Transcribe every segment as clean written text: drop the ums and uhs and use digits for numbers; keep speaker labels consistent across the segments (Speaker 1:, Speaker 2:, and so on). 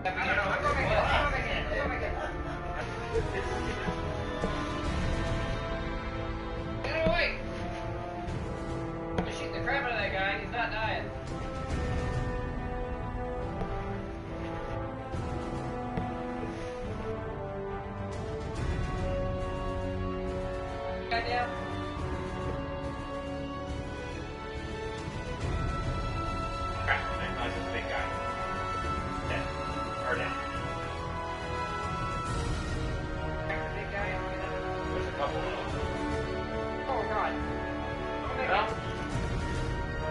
Speaker 1: Get away! I'm shooting the crap out of that guy. He's not dying. Guy down.
Speaker 2: Crap, that was a big guy. Dead. Or down.
Speaker 1: Big guy.
Speaker 2: There's a couple of them.
Speaker 1: Oh god. Okay.
Speaker 2: Well,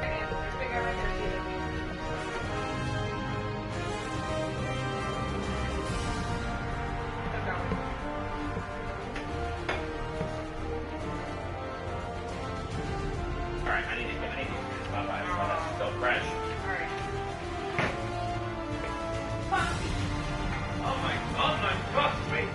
Speaker 1: There's a big guy right there. See it? I'm going.
Speaker 2: alright, I need to get this Popeye. That's still fresh.
Speaker 1: Alright.
Speaker 2: Oh my god, wait.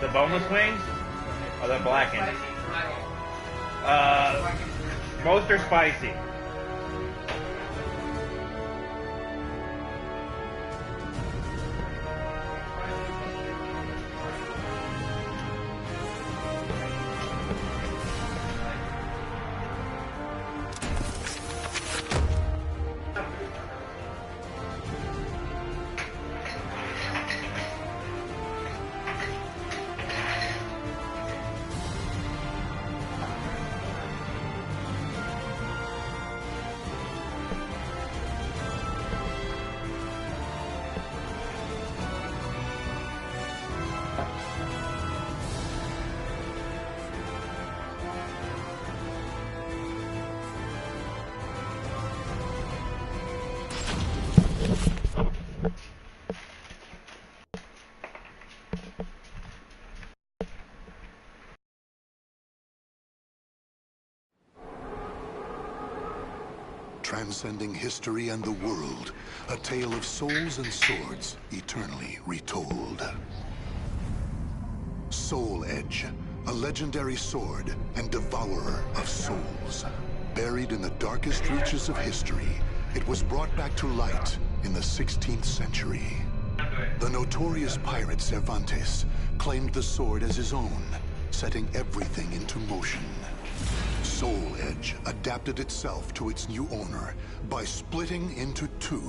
Speaker 2: The boneless wings? Or the blackened? Most are spicy.
Speaker 3: Transcending history and the world, a tale of souls and swords eternally retold. Soul Edge, a legendary sword and devourer of souls. Buried in the darkest reaches of history, it was brought back to light in the 16th century. The notorious pirate Cervantes claimed the sword as his own, setting everything into motion. Soul Edge adapted itself to its new owner by splitting into two.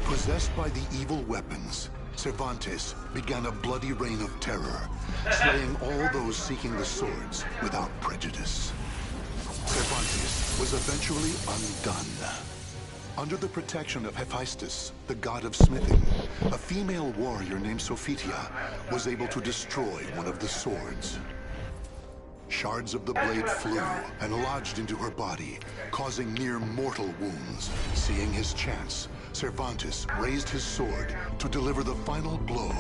Speaker 3: Possessed by the evil weapons, Cervantes began a bloody reign of terror, slaying all those seeking the swords without prejudice. Cervantes was eventually undone. Under the protection of Hephaestus, the god of smithing, a female warrior named Sophitia was able to destroy one of the swords. Shards of the blade flew and lodged into her body, causing near mortal wounds. Seeing his chance, Cervantes raised his sword to deliver the final blow.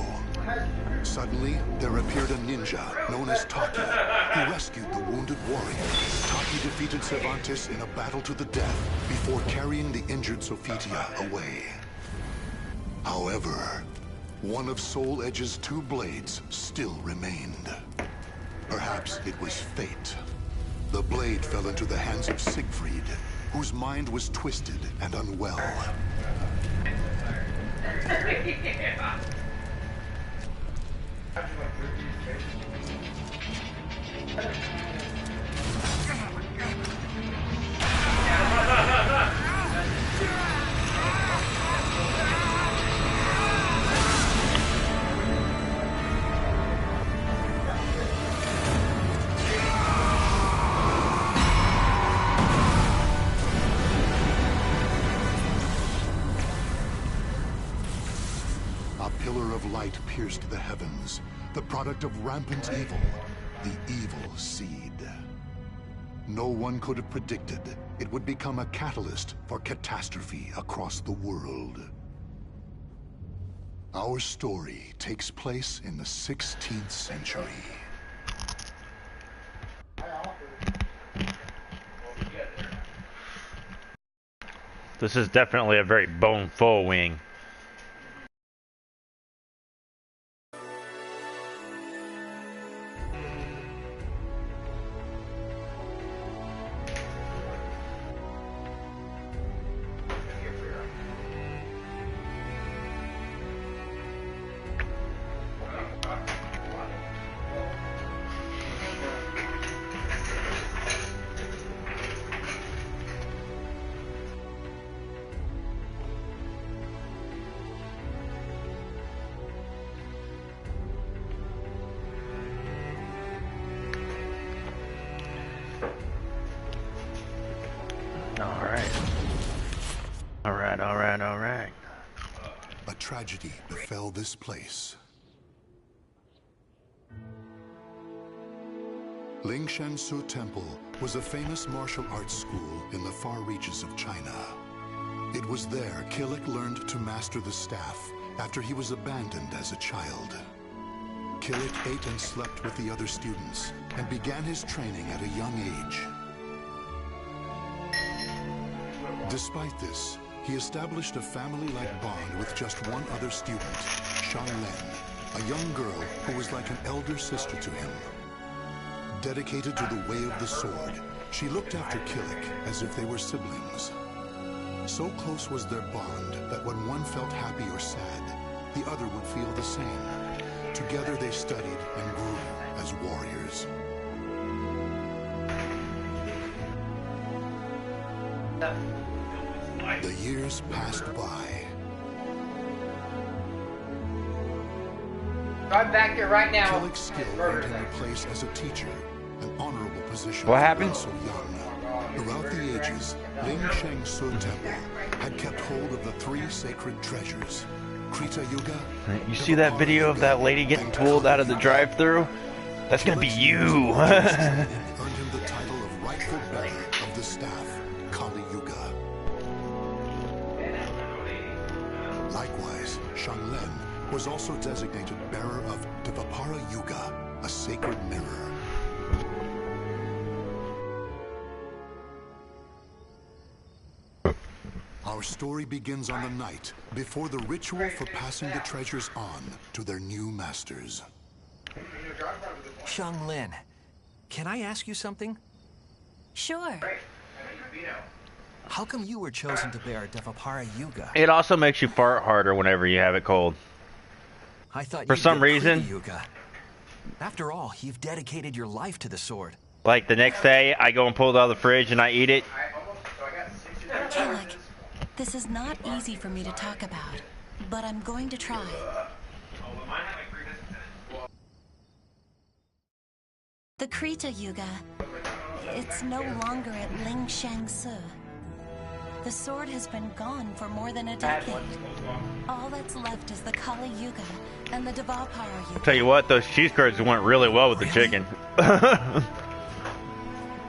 Speaker 3: Suddenly, there appeared a ninja known as Taki, who rescued the wounded warrior. Taki defeated Cervantes in a battle to the death before carrying the injured Sophitia away. However, one of Soul Edge's two blades still remained. Perhaps it was fate. The blade fell into the hands of Siegfried, whose mind was twisted and unwell. pillar of light pierced the heavens, the product of rampant evil, the evil seed. No one could have predicted it would become a catalyst for catastrophe across the world. Our story takes place in the 16th century.
Speaker 4: This is definitely a very bone-full wing. Alright.
Speaker 3: A tragedy befell this place. Ling Shangsu Temple was a famous martial arts school in the far reaches of China. It was there Killick learned to master the staff after he was abandoned as a child. Killick ate and slept with the other students and began his training at a young age. Despite this, he established a family-like bond with just one other student, Shang Len, a young girl who was like an elder sister to him. Dedicated to the way of the sword, she looked after Killick as if they were siblings. So close was their bond that when one felt happy or sad, the other would feel the same. Together they studied and grew as warriors. The years passed by.
Speaker 1: Drive back there right now.
Speaker 3: Killick's skill earned him a place as a teacher, an honorable position.
Speaker 4: What happened?
Speaker 3: So young. Throughout the ages, Ling Shangsu Temple had kept hold of the three sacred treasures: Krita Yuga.
Speaker 4: You see that video of that lady getting pulled out of the drive-thru? That's gonna be you.
Speaker 3: Earned him the title of rightful bearer of the staff, Kali Yuga. Likewise, Shang Len was also designated bearer of Dvapara Yuga, a sacred mirror. Our story begins on the night before the ritual for passing the treasures on to their new masters.
Speaker 5: Shang Len, can I ask you something?
Speaker 6: Sure.
Speaker 5: How come you were chosen to bear Dvapara Yuga?
Speaker 4: It also makes you fart harder whenever you have it cold.
Speaker 5: I thought
Speaker 4: For
Speaker 5: you'd
Speaker 4: some
Speaker 5: bear
Speaker 4: reason.
Speaker 5: Krita Yuga. After all, you've dedicated your life to the sword.
Speaker 4: Like the next day, I go and pull it out of the fridge and I eat it.
Speaker 6: Killick, this is not easy for me to talk about, but I'm going to try. The Krita Yuga, it's no longer at Ling Shangsu. The sword has been gone for more than a decade. All that's left is the Kali Yuga and the Dvapara Yuga.
Speaker 4: Tell you what, those cheese curds went really well with the chicken.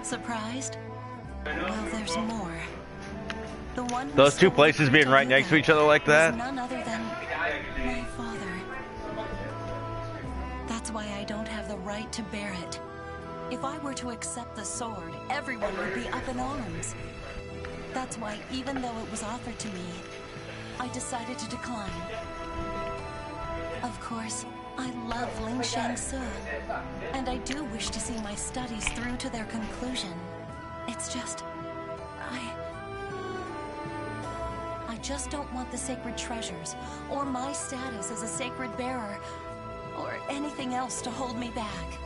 Speaker 6: Surprised? Well, there's more. The one
Speaker 4: Those two places being right next to each other like that?
Speaker 6: none other than my father. That's why I don't have the right to bear it. If I were to accept the sword, everyone would be up in arms. That's why, even though it was offered to me, I decided to decline. Of course, I love Ling Shangsu, and I do wish to see my studies through to their conclusion. It's just, I just don't want the sacred treasures, or my status as a sacred bearer, or anything else to hold me back.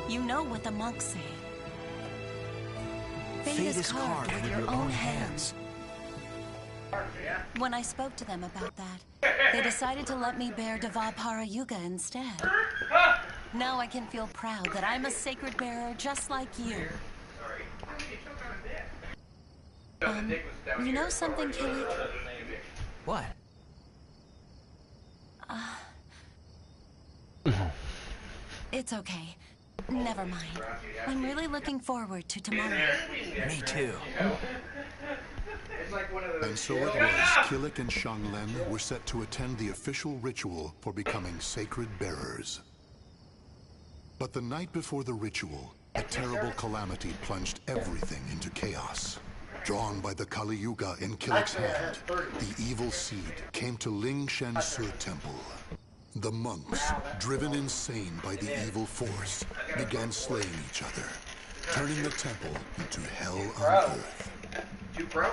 Speaker 6: You know what the monks say. Fate is carved with your own hands. When I spoke to them about that, they decided to let me bear Dvapara Yuga instead. Now I can feel proud that I'm a sacred bearer just like you. You know something, Killick?
Speaker 5: What?
Speaker 6: It's okay. Never mind. I'm really looking forward to tomorrow.
Speaker 5: Me too.
Speaker 3: And so it was, Killick and Xianglen were set to attend the official ritual for becoming sacred bearers. But the night before the ritual, a terrible calamity plunged everything into chaos. Drawn by the Kali Yuga in Killick's hand, the evil seed came to Ling Shangsu Temple. The monks, driven insane by the evil force, began slaying each other, turning the temple into hell on earth.
Speaker 1: You pro?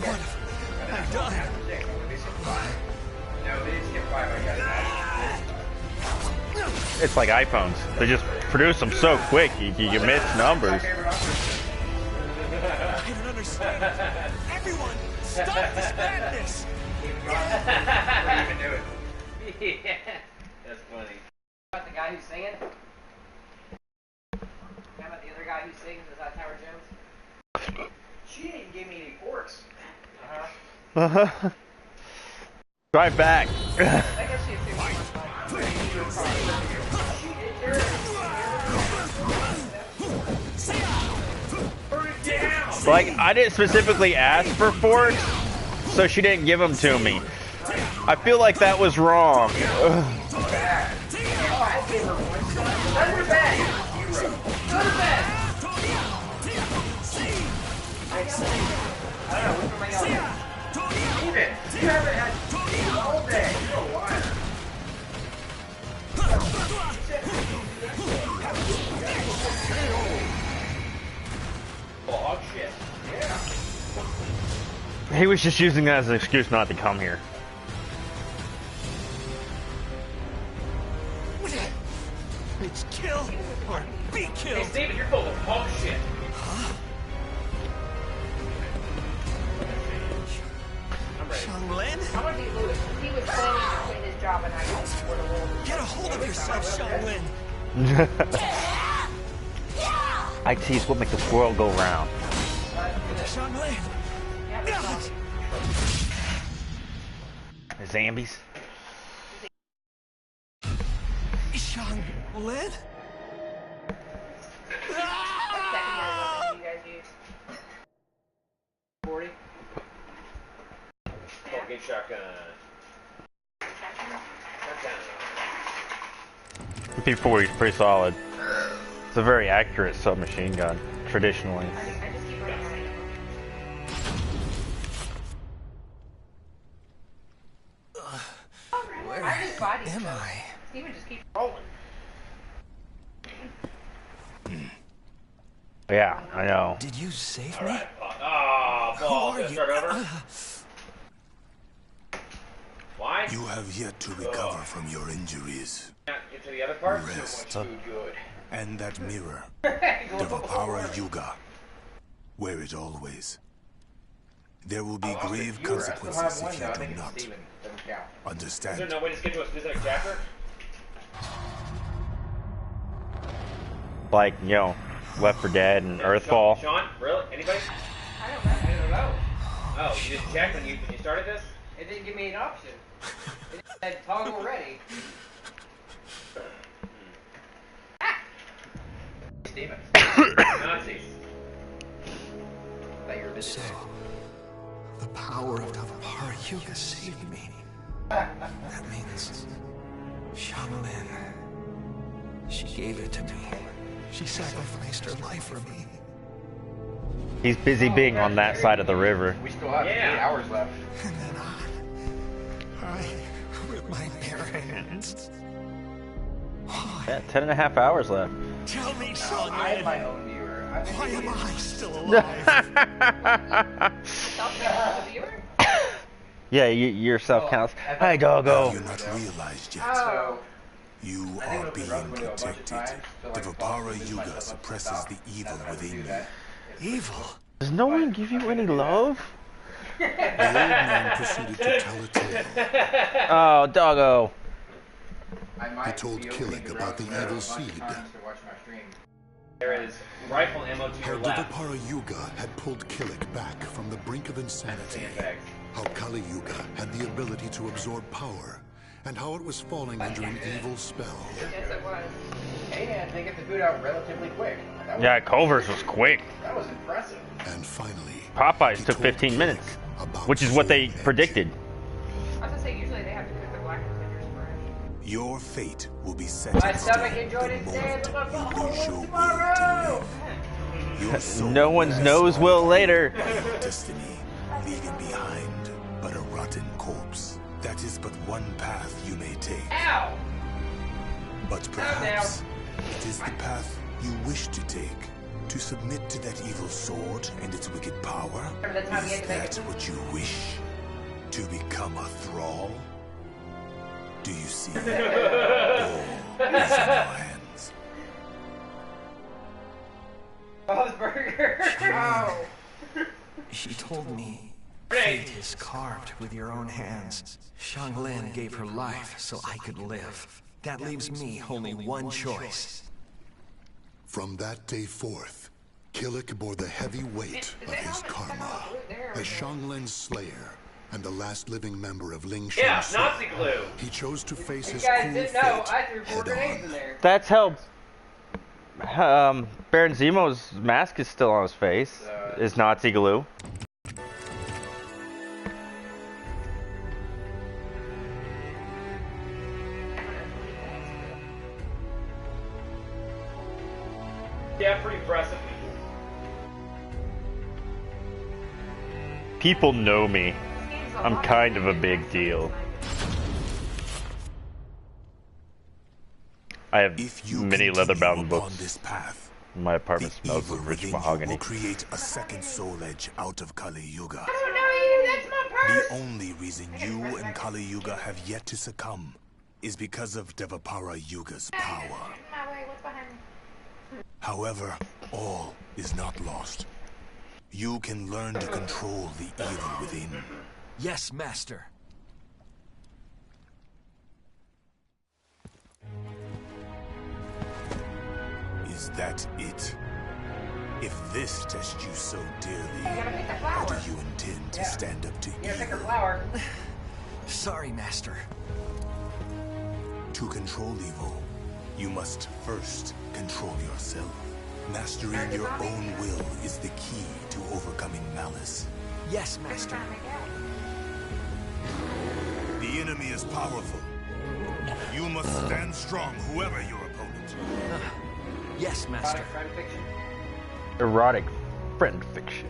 Speaker 5: What have I done?
Speaker 4: It's like iPhones. They just produce them so quick, you miss numbers.
Speaker 5: I don't understand. Everyone, stop this madness!
Speaker 1: Yeah, that's funny. About the guy who's singing? How about the other guy who sings? Is that Howard Jones? She didn't even give me any forks.
Speaker 4: Uh-huh. Drive back.
Speaker 1: I guess she too much
Speaker 4: Like, I didn't specifically ask for forks, so she didn't give them to me. I feel like that was wrong.
Speaker 1: You haven't had all day. You're a liar. Oh, shit. Yeah.
Speaker 4: He was just using that as an excuse not to come here.
Speaker 5: It's kill or be
Speaker 1: Hey,
Speaker 5: killed.
Speaker 1: Steven, you're full of hog shit.
Speaker 5: Xianglen?
Speaker 7: I'm gonna be Lewis. He was planning to quit his job and I got for the world.
Speaker 5: Get a hold of yourself, Xianglen.
Speaker 4: IT is what makes this world go round.
Speaker 5: Xianglen.
Speaker 4: Zambies.
Speaker 5: Xianglen?
Speaker 7: What you guys use?
Speaker 1: 40. Okay, shotgun.
Speaker 4: P40 is pretty solid. It's a very accurate submachine gun, traditionally.
Speaker 7: I just keep running on it.
Speaker 5: Where
Speaker 7: I just body
Speaker 5: am
Speaker 7: stuff.
Speaker 5: I?
Speaker 7: Steven just keeps rolling.
Speaker 4: Yeah, I know.
Speaker 5: Did you save me?
Speaker 2: Oh,
Speaker 5: Who
Speaker 2: balls.
Speaker 5: are
Speaker 2: Let's
Speaker 5: you?
Speaker 2: start over. Why?
Speaker 3: You have yet to recover from your injuries.
Speaker 2: Get to the other part?
Speaker 3: Rest.
Speaker 2: Too good.
Speaker 3: And that mirror, Devapara Yuga, wear it always. There will be grave consequences if you do not.
Speaker 2: Is there
Speaker 3: Understand?
Speaker 2: no way to skip to a specific chapter?
Speaker 4: Like, you know, Left 4 Dead and Earthfall.
Speaker 2: Sean? Really? Anybody?
Speaker 1: I don't know. I don't know.
Speaker 2: Oh, you just checked when you started this?
Speaker 1: It didn't give me an option. It said toggle ready. Steven.
Speaker 2: Nazis.
Speaker 1: That you're
Speaker 5: So, the power of Devapara Yuga saved me. That means Xianglen. She gave it to me. She sacrificed her life for me.
Speaker 4: He's busy being on that side of the river.
Speaker 1: We still have 8 hours left.
Speaker 5: And then I with my bare hands. Why?
Speaker 4: Yeah, 10.5 hours left.
Speaker 5: Tell me,
Speaker 1: I have
Speaker 5: Xianglen.
Speaker 1: my own viewer. I think
Speaker 5: Why
Speaker 1: we
Speaker 5: am
Speaker 1: need-
Speaker 5: I still alive?
Speaker 1: The viewer?
Speaker 4: Yeah, your self counts. Hi, doggo.
Speaker 3: You not realized yet.
Speaker 1: So,
Speaker 3: You
Speaker 1: I think
Speaker 3: are
Speaker 1: it'll be
Speaker 3: being
Speaker 1: run video a bunch of
Speaker 3: protected.
Speaker 1: times, so like
Speaker 3: Devapara
Speaker 1: use
Speaker 3: Yuga
Speaker 1: myself
Speaker 3: suppresses
Speaker 1: stop.
Speaker 3: the evil
Speaker 1: That's how I
Speaker 3: within
Speaker 1: do
Speaker 3: you.
Speaker 1: that.
Speaker 5: Evil?
Speaker 4: Does no one give you any love?
Speaker 3: The old man proceeded to tell a tale.
Speaker 4: Oh, doggo.
Speaker 1: I might
Speaker 3: He told
Speaker 1: be opening
Speaker 3: Killick
Speaker 1: the
Speaker 3: about the
Speaker 1: browser a
Speaker 3: evil
Speaker 1: bunch of
Speaker 3: seed.
Speaker 1: times to watch my stream.
Speaker 2: There is rifle ammo to
Speaker 3: How
Speaker 2: your left.
Speaker 3: Devapara Yuga had pulled Killik back from the brink of insanity.
Speaker 2: Sandbags.
Speaker 3: How Kali Yuga had the ability to absorb power, and how it was falling under an evil spell.
Speaker 7: Yes, it was.
Speaker 1: Hey, they get the boot out relatively quick. That was,
Speaker 4: Yeah, Culver's was quick.
Speaker 1: that was impressive.
Speaker 3: And finally,
Speaker 4: Popeyes
Speaker 3: he
Speaker 4: took
Speaker 3: told
Speaker 4: 15
Speaker 3: Killik
Speaker 4: minutes,
Speaker 3: about
Speaker 4: which is what they
Speaker 3: Soul Edge.
Speaker 4: predicted.
Speaker 7: I was gonna say, usually they have to cook the black potatoes first.
Speaker 8: Your fate will be set
Speaker 1: My
Speaker 8: in
Speaker 1: stomach
Speaker 8: stone
Speaker 1: enjoyed
Speaker 8: the
Speaker 1: it today,
Speaker 8: moment
Speaker 1: but my
Speaker 8: you
Speaker 1: butthole
Speaker 8: lose your will
Speaker 1: tomorrow.
Speaker 8: to live. Your soul
Speaker 4: No one's
Speaker 8: will
Speaker 4: nose
Speaker 8: swallow
Speaker 4: will later.
Speaker 8: your destiny, leaving behind but a rotten corpse. That is but one path you may take.
Speaker 1: Ow!
Speaker 8: But perhaps it is the path you wish to take. To submit to that evil sword and its wicked power?
Speaker 1: Remember that time we
Speaker 8: Is
Speaker 1: had to make
Speaker 8: that
Speaker 1: it?
Speaker 8: what you wish? To become a thrall? Do you see? All is in your hands.
Speaker 1: Bob's Burger.
Speaker 7: Oh.
Speaker 5: She told me, fate is carved with your own hands. Xianglin gave her life so I could live. That leaves me only one choice.
Speaker 3: From that day forth, Killik bore the heavy weight of his karma. As Xianglin's slayer and the last living member of Ling
Speaker 2: Yeah,
Speaker 3: Shangsu,
Speaker 2: Nazi glue.
Speaker 3: he chose to face
Speaker 1: You
Speaker 3: his
Speaker 1: guys
Speaker 3: cruel
Speaker 1: didn't know,
Speaker 3: fate
Speaker 1: I threw 4
Speaker 3: head
Speaker 1: grenades in
Speaker 3: on.
Speaker 1: there.
Speaker 4: That's how Baron Zemo's mask is still on his face. Is Nazi glue.
Speaker 2: Yeah, pretty impressive.
Speaker 4: People know me. I'm kind of a big deal. I have
Speaker 8: If you
Speaker 4: many
Speaker 8: continue
Speaker 4: leather-bound
Speaker 8: upon
Speaker 4: books.
Speaker 8: this path,
Speaker 4: My
Speaker 8: the
Speaker 4: apartment smells
Speaker 8: evil
Speaker 4: of rich
Speaker 8: within you
Speaker 4: mahogany.
Speaker 8: will create a second soul edge out of Kali Yuga.
Speaker 7: I don't know, that's my purse!
Speaker 8: The only reason you and Kali Yuga have yet to succumb is because of Devapara Yuga's power.
Speaker 7: My way, what's behind me?
Speaker 8: However, all is not lost. You can learn to control the evil within.
Speaker 5: Yes, Master.
Speaker 8: Is that it? If this tests you so dearly,
Speaker 7: gotta pick the
Speaker 8: how do
Speaker 7: flower.
Speaker 8: you intend to stand up to
Speaker 1: You gotta pick her
Speaker 8: evil?
Speaker 1: flower.
Speaker 5: Sorry, Master.
Speaker 8: To control evil, you must first control yourself. Mastering your own will is the key to overcoming malice.
Speaker 5: Yes, Master.
Speaker 8: The enemy is powerful. You must stand strong, whoever your opponent.
Speaker 5: Yes, Master.
Speaker 1: Erotic friend fiction.
Speaker 4: Erotic friend fiction.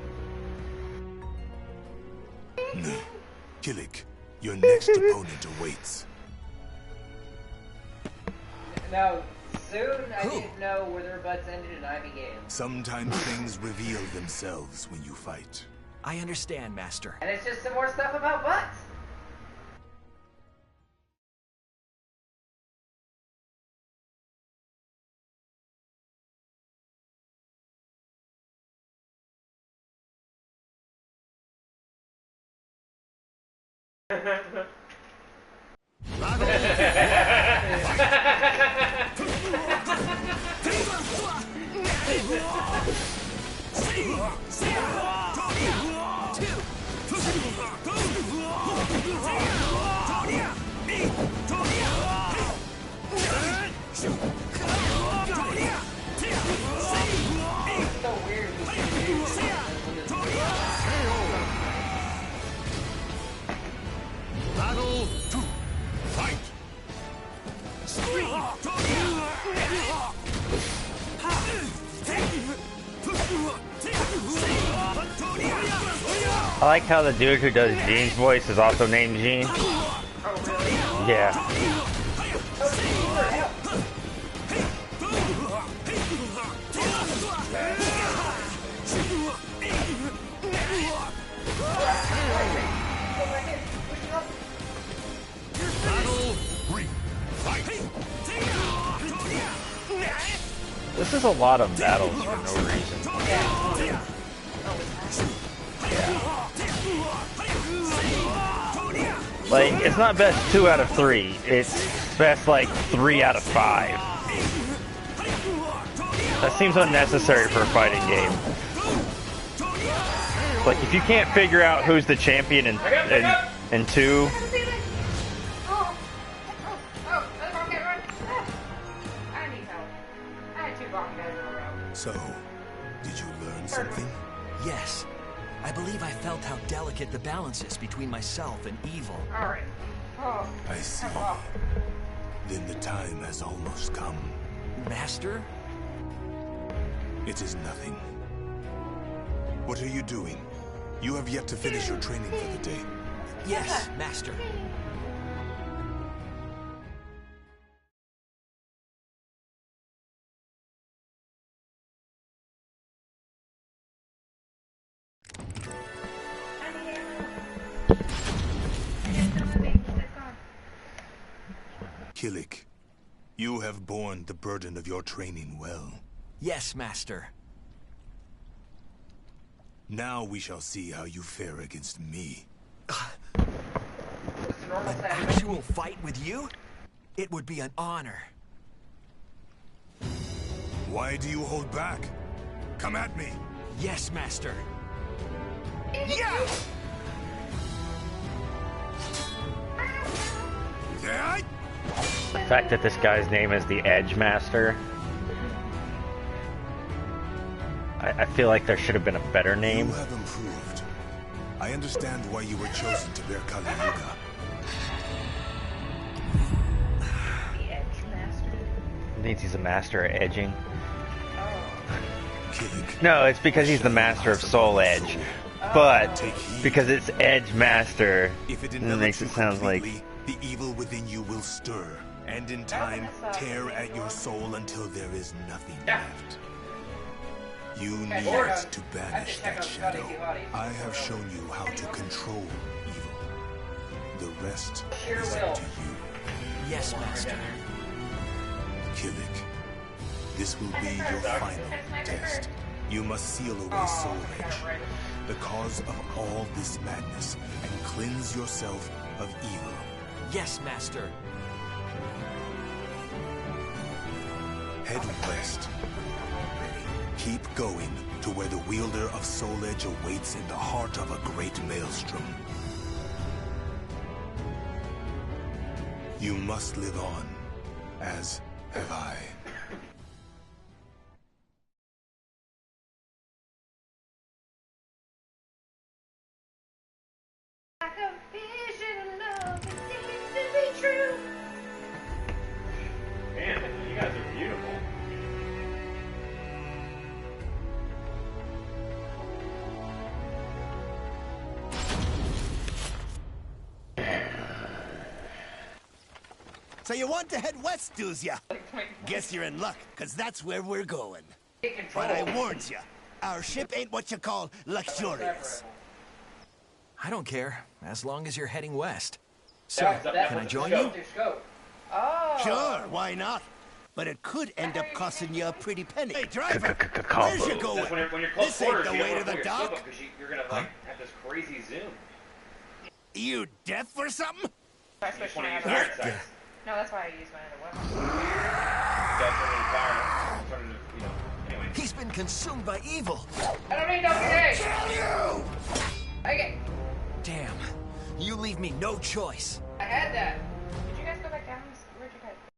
Speaker 8: Killik, your next opponent awaits.
Speaker 1: No, soon I didn't know where their butts ended and I began.
Speaker 8: Sometimes things reveal themselves when you fight.
Speaker 5: I understand, Master.
Speaker 1: And it's just some more stuff about butts. So weird.
Speaker 3: Battle 2. Fight!
Speaker 4: I like how the dude who does Gene's voice is also named Gene. Yeah.
Speaker 3: Battle 3. Fight!
Speaker 4: This is a lot of battles for no reason. Like, it's not best 2 out of 3. It's best like 3 out of 5. That seems unnecessary for a fighting game. Like, if you can't figure out who's the champion in 2...
Speaker 7: Oh, another bomb guy run. I need help. I had 2 bomb guys in a row.
Speaker 8: So, did you learn something?
Speaker 5: Yes. I believe I felt how delicate the balance is between myself and evil.
Speaker 7: Alright. Oh,
Speaker 8: I see.
Speaker 7: I'm off.
Speaker 8: Then the time has almost come.
Speaker 5: Master?
Speaker 8: It is nothing. What are you doing? You have yet to finish your training for the day.
Speaker 5: Yes, Master.
Speaker 8: Killik, you have borne the burden of your training well.
Speaker 5: Yes, Master.
Speaker 8: Now we shall see how you fare against me.
Speaker 5: An actual fight with you? It would be an honor.
Speaker 8: Why do you hold back? Come at me.
Speaker 5: Yes, Master.
Speaker 8: Yeah! Yeah!
Speaker 4: The fact that this guy's name is the Edge Master, I feel like there should have been a better name.
Speaker 8: You have improved. I understand why you were chosen to bear Kali Yuga.
Speaker 7: The Edge Master.
Speaker 4: It means he's a master at edging.
Speaker 8: Killik.
Speaker 4: No, it's because he's the master of Soul Edge. But because it's Edge Master,
Speaker 8: If it
Speaker 4: it makes it sound like...
Speaker 8: the evil within you will stir, and in time tear at your soul until there is nothing left. You need to banish that shadow. I have shown you how to control evil. The rest is up to you.
Speaker 5: Yes, Master.
Speaker 8: Killik, this will be your final test. You must seal away Soul Edge, the cause of all this madness, and cleanse yourself of evil.
Speaker 5: Yes, Master.
Speaker 8: Head west. Keep going to where the wielder of Soul Edge awaits in the heart of a great maelstrom. You must live on, as have I.
Speaker 7: Like a vision of love, it seems to be true.
Speaker 2: Man, you guys are beautiful.
Speaker 9: So you want to head west, doos ya? Guess you're in luck, because that's where we're going. But I warned you, our ship ain't what you call luxurious.
Speaker 5: I don't care, as long as you're heading west. So, can I join you?
Speaker 7: Oh.
Speaker 9: Sure, why not? But it could end up costing you a pretty penny. Hey, driver, where's you going?
Speaker 2: When you're close
Speaker 9: This ain't
Speaker 2: quarters,
Speaker 9: the
Speaker 2: you
Speaker 9: way
Speaker 2: don't
Speaker 9: to the
Speaker 2: wanna pull your
Speaker 9: dock.
Speaker 2: sub up 'cause you're gonna like have this crazy zoom.
Speaker 9: You deaf or something?
Speaker 7: I
Speaker 2: You
Speaker 7: switched
Speaker 2: just want
Speaker 7: my
Speaker 2: to use
Speaker 7: other
Speaker 2: iron
Speaker 7: weapon.
Speaker 2: sights.
Speaker 7: No, that's why I use my other weapon.
Speaker 2: That's when you fire. Sort of, you know. Anyway.
Speaker 5: He's been consumed by evil.
Speaker 7: I don't need no grenade. Okay.
Speaker 5: Damn. You leave me no choice.
Speaker 7: I had that. Did you guys go back down? Where'd you guys go?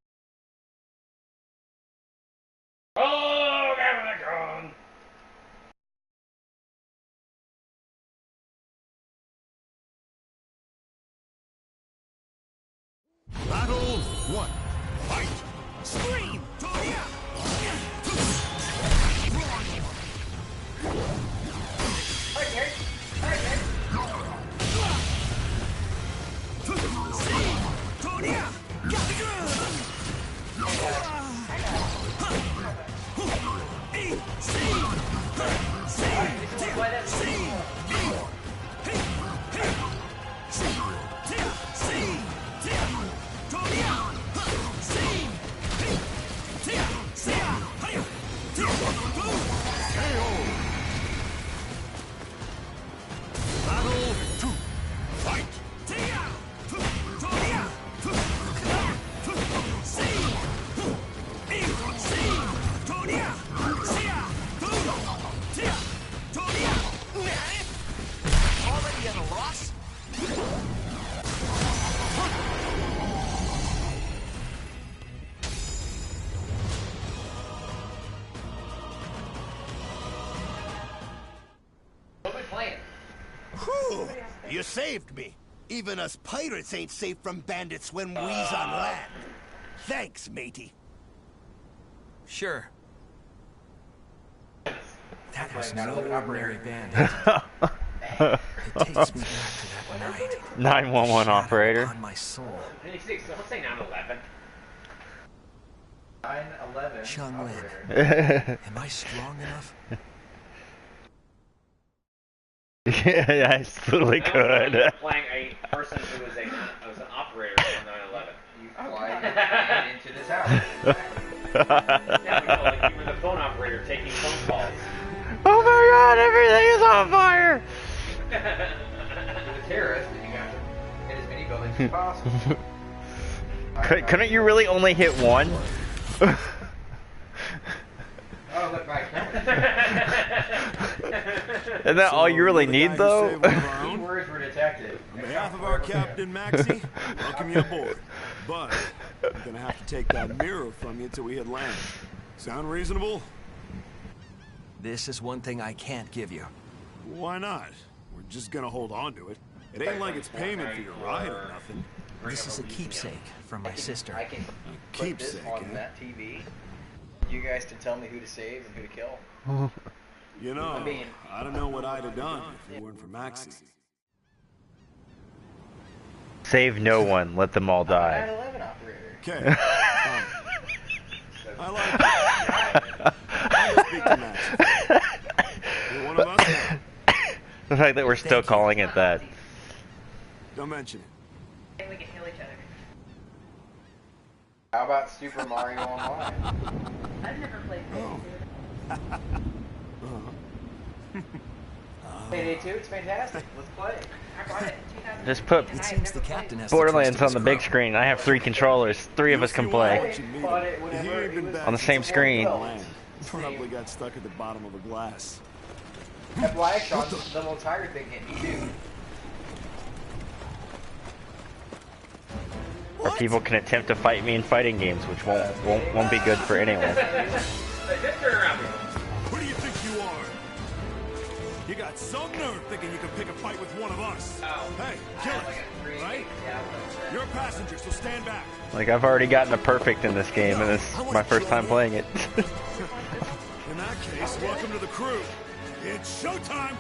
Speaker 2: Oh, God, they're gone.
Speaker 8: Battle 1. Fight! Scream!
Speaker 7: Alright, Gary. Alright, Gary.
Speaker 9: Phew! You saved me. Even us pirates ain't safe from bandits when we's on land. Thanks, matey.
Speaker 5: Sure. That was no ordinary bandit. It takes me back to that night.
Speaker 4: 911 operator.
Speaker 5: On my soul.
Speaker 2: 96, let's say 9/11.
Speaker 1: 9/11.
Speaker 5: Chung-Lin, am I strong enough?
Speaker 4: Yeah, I totally could.
Speaker 2: Playing a person who was an operator on 9/11.
Speaker 1: You fly into this house.
Speaker 2: Yeah, we know, like you were the phone operator taking phone calls.
Speaker 4: Oh my god, everything is on fire!
Speaker 1: You're the terrorist, and you have to hit as many buildings as possible.
Speaker 4: Couldn't you really only hit one?
Speaker 1: Oh, look, my camera.
Speaker 4: Isn't that all you really need, though?
Speaker 1: Keywords were detected.
Speaker 8: On behalf of our captain, Maxie, welcome you aboard. But I'm gonna have to take that mirror from you till we hit land. Sound reasonable?
Speaker 5: This is one thing I can't give you.
Speaker 8: Why not? We're just gonna hold on to it. It ain't like it's payment for your ride or nothing.
Speaker 5: This is a keepsake from my sister.
Speaker 1: I can put this on that TV. You guys can tell me who to save and who to kill.
Speaker 8: You know, I don't know what I'd have done if it weren't for Maxie.
Speaker 4: Save no one, let them all die.
Speaker 1: 9/11 operator.
Speaker 8: Okay, fine. I like it. I'll go speak to Maxie. You're one of us now.
Speaker 4: The fact that we're still calling it that.
Speaker 8: Don't mention it.
Speaker 7: And we can heal each other.
Speaker 1: How about Super Mario Online?
Speaker 7: I've never played
Speaker 1: Payday 2, it's fantastic. Let's play.
Speaker 7: I bought it in 2000.
Speaker 4: Just put
Speaker 5: It seems the captain has to
Speaker 4: Borderlands
Speaker 5: trust
Speaker 4: on the big screen. I have 3 controllers. 3 of us can play. On the same screen.
Speaker 8: Probably got stuck at the bottom of a glass.
Speaker 1: FYI, Sean, the little tiger thing hit me too.
Speaker 4: Or people can attempt to fight me in fighting games, which won't be good for anyone.
Speaker 2: Just turn around.
Speaker 8: Who do you think you are? You got some nerve thinking you can pick a fight with one of us.
Speaker 2: Oh.
Speaker 8: Hey, kill us, right? You're a passenger, so stand back.
Speaker 4: Like, I've already gotten a perfect in this game, and it's my first time playing it.
Speaker 8: In that case, welcome to the crew. It's showtime!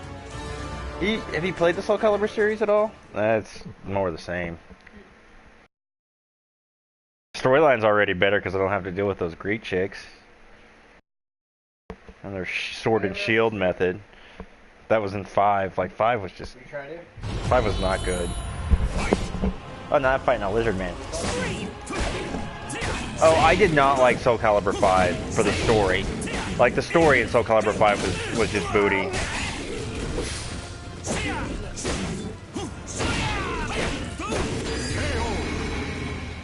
Speaker 4: Have you played the Soul Calibur series at all? That's more the same. Storyline's already better because I don't have to deal with those Greek chicks. And their sword and shield method. That was in 5. Like, 5 was just...
Speaker 1: What are you trying to do?
Speaker 4: 5 was not good. Oh, no, I'm fighting a lizard man. Oh, I did not like Soul Calibur 5 for the story. Like, the story in Soul Calibur 5 was just booty.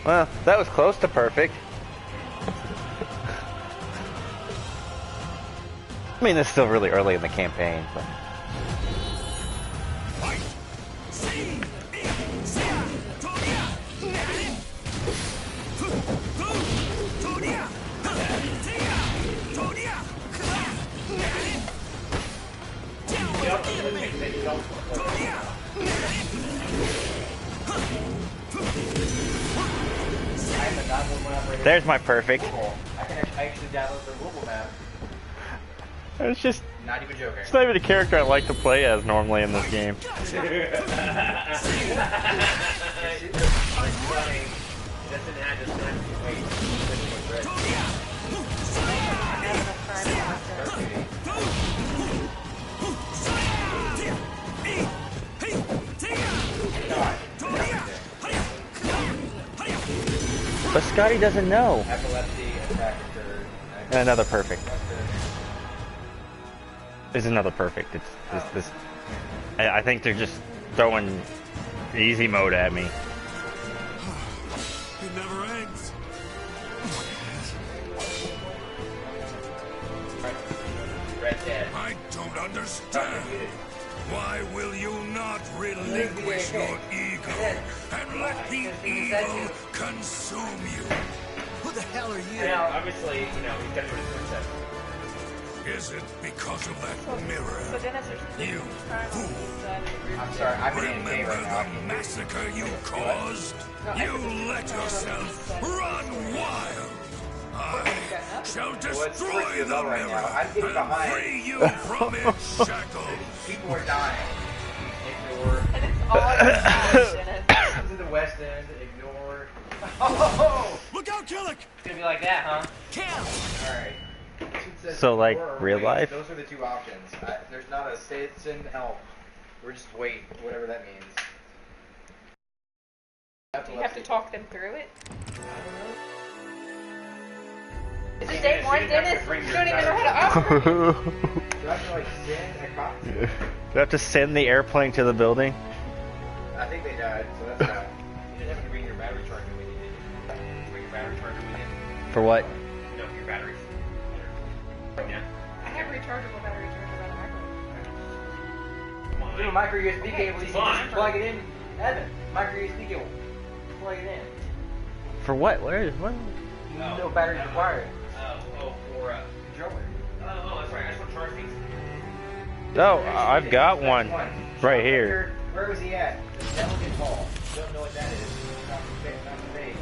Speaker 4: Well, that was close to perfect. I mean, it's still really early in the campaign, but... There's my perfect.
Speaker 1: I actually download the global map.
Speaker 4: It's just...
Speaker 1: Not even joking.
Speaker 4: It's not even a character I like to play as normally in this game. But Scotty doesn't know.
Speaker 1: Epilepsy, attack occurred.
Speaker 4: And another perfect. There's another perfect. It's this. I think they're just throwing easy mode at me.
Speaker 8: It never ends.
Speaker 1: Red Dead.
Speaker 9: I don't understand. Why will you not relinquish your ego and let the evil consume you? Who the hell are you?
Speaker 2: Now, obviously, he's got to his princess.
Speaker 8: Is it because of that mirror?
Speaker 7: So Dennis, there's
Speaker 8: You fool!
Speaker 1: I'm sorry, I'm in
Speaker 8: Remember
Speaker 1: game right now.
Speaker 8: the massacre you caused? You let yourself run wild. I shall destroy the mirror and free you from its shackles.
Speaker 1: People are dying. Ignore.
Speaker 7: and it's all your fault, Dennis.
Speaker 1: This is the West End. Ignore. Oh!
Speaker 9: Look out, Killick!
Speaker 1: It's gonna be like that, huh?
Speaker 9: Cam!
Speaker 1: Alright.
Speaker 4: So, like,
Speaker 1: Or
Speaker 4: real
Speaker 1: wait.
Speaker 4: life?
Speaker 1: Those are the two options. There's not a send help. We're just wait, whatever that means.
Speaker 7: Do you have to talk them through it? Is
Speaker 1: Dennis,
Speaker 7: it day one,
Speaker 1: you have to
Speaker 7: Dennis?
Speaker 1: bring
Speaker 7: You
Speaker 1: your
Speaker 7: don't even know
Speaker 1: battery.
Speaker 7: how to operate.
Speaker 1: Do I have to like send a copy?
Speaker 4: Do I have to send the airplane to the building?
Speaker 1: I think they died, so that's fine. You didn't have to bring your battery charger with you, did you? Bring your battery charger with you?
Speaker 4: For what?
Speaker 1: No, your batteries. Right now.
Speaker 7: I have rechargeable battery charger by the microwave.
Speaker 1: Come on. You have a micro USB cable, you can
Speaker 2: fine.
Speaker 1: just plug it in. Evan, micro USB cable. Plug it in.
Speaker 4: For what? Where is what?
Speaker 1: No batteries required.
Speaker 2: For
Speaker 1: Controller.
Speaker 2: that's right. I just want to charge these.
Speaker 4: Oh, I've got one right here.
Speaker 1: Where was he at? The delegate hall. Don't know what that is. Not fake.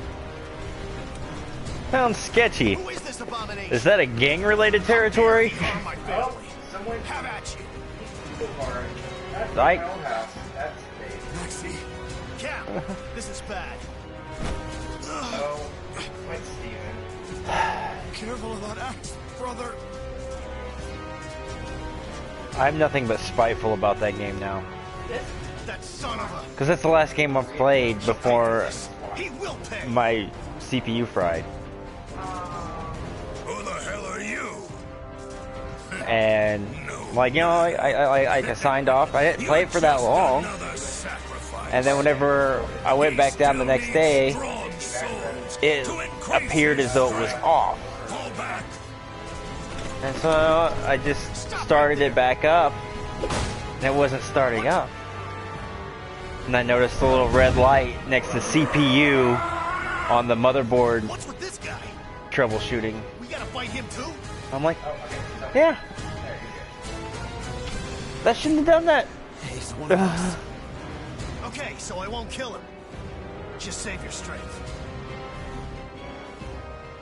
Speaker 4: Sounds sketchy.
Speaker 9: Who is this abomination?
Speaker 4: Is that a gang-related territory?
Speaker 9: Harm my
Speaker 1: Oh,
Speaker 9: family.
Speaker 1: someone.
Speaker 9: Have at you.
Speaker 1: That's
Speaker 4: Like-
Speaker 1: my own house. That's fake.
Speaker 9: Maxie. Cam, this is bad.
Speaker 1: Oh, wait, Steven.
Speaker 9: Careful about Axe, brother.
Speaker 4: I'm nothing but spiteful about that game now.
Speaker 9: That son of a...
Speaker 4: Because that's the last game I've played before
Speaker 9: He will pay.
Speaker 4: my CPU fried.
Speaker 8: Who the hell are you?
Speaker 4: And, like, you know, I signed off. I didn't play it for that long.
Speaker 8: Another sacrifice.
Speaker 4: And then whenever I went back down the next day,
Speaker 8: Drawn souls
Speaker 4: it
Speaker 8: to increase
Speaker 4: appeared as though it was off.
Speaker 8: Fall back.
Speaker 4: And so I just started it back up, and it wasn't starting up. And I noticed a little red light next to CPU on the motherboard
Speaker 9: What's with this guy?
Speaker 4: troubleshooting.
Speaker 9: We gotta fight him too?
Speaker 4: I'm like, yeah, that shouldn't have done that.
Speaker 9: He's one of us. Okay, so I won't kill him. Just save your strength.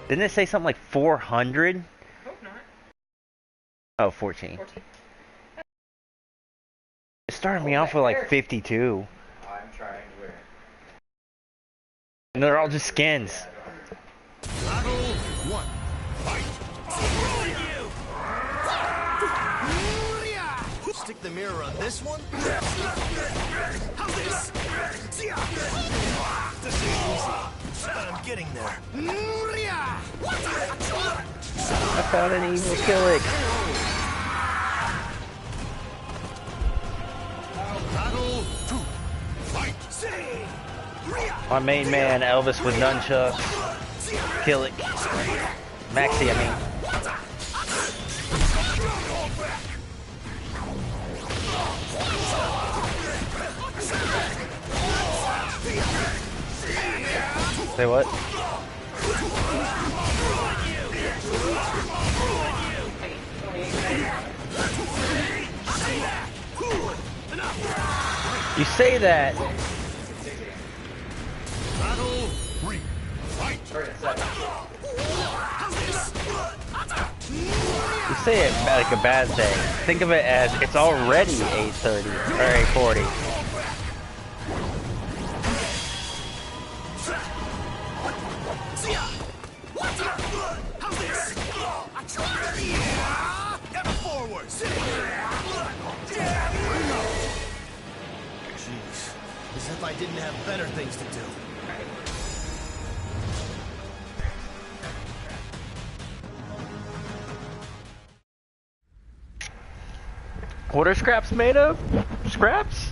Speaker 4: Didn't it say something like 400?
Speaker 7: Hope not.
Speaker 4: Oh, 14.
Speaker 7: 14.
Speaker 4: It started me off with like 52.
Speaker 1: I'm trying to wear.
Speaker 4: And they're all just skins.
Speaker 9: Battle 1. Fight! Stick the mirror on this one? How this? This is easy. I'm getting there.
Speaker 4: I found an evil Killick.
Speaker 9: Battle 2. Fight!
Speaker 4: My main man, Elvis with nunchucks. Killick. Maxie, I mean. Say what? You say that.
Speaker 9: Battle 3. Fight!
Speaker 4: You say it like a bad thing. Think of it as it's already 8:30 or 8:40.
Speaker 9: Ever forward! Jeez, as if I didn't have better things to do.
Speaker 4: What are scraps made of? Scraps?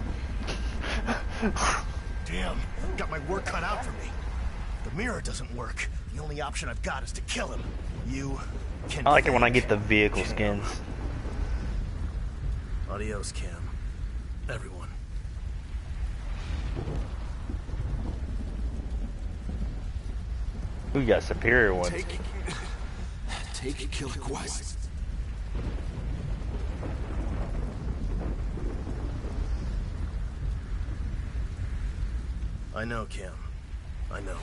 Speaker 9: Damn, got my work cut out for me. The mirror doesn't work. The only option I've got is to kill him. You can.
Speaker 4: I like it when I get the vehicle skins.
Speaker 9: Adios, Cam. Everyone.
Speaker 4: We got superior ones.
Speaker 5: Take Killick West.
Speaker 10: I know, Kim. I know.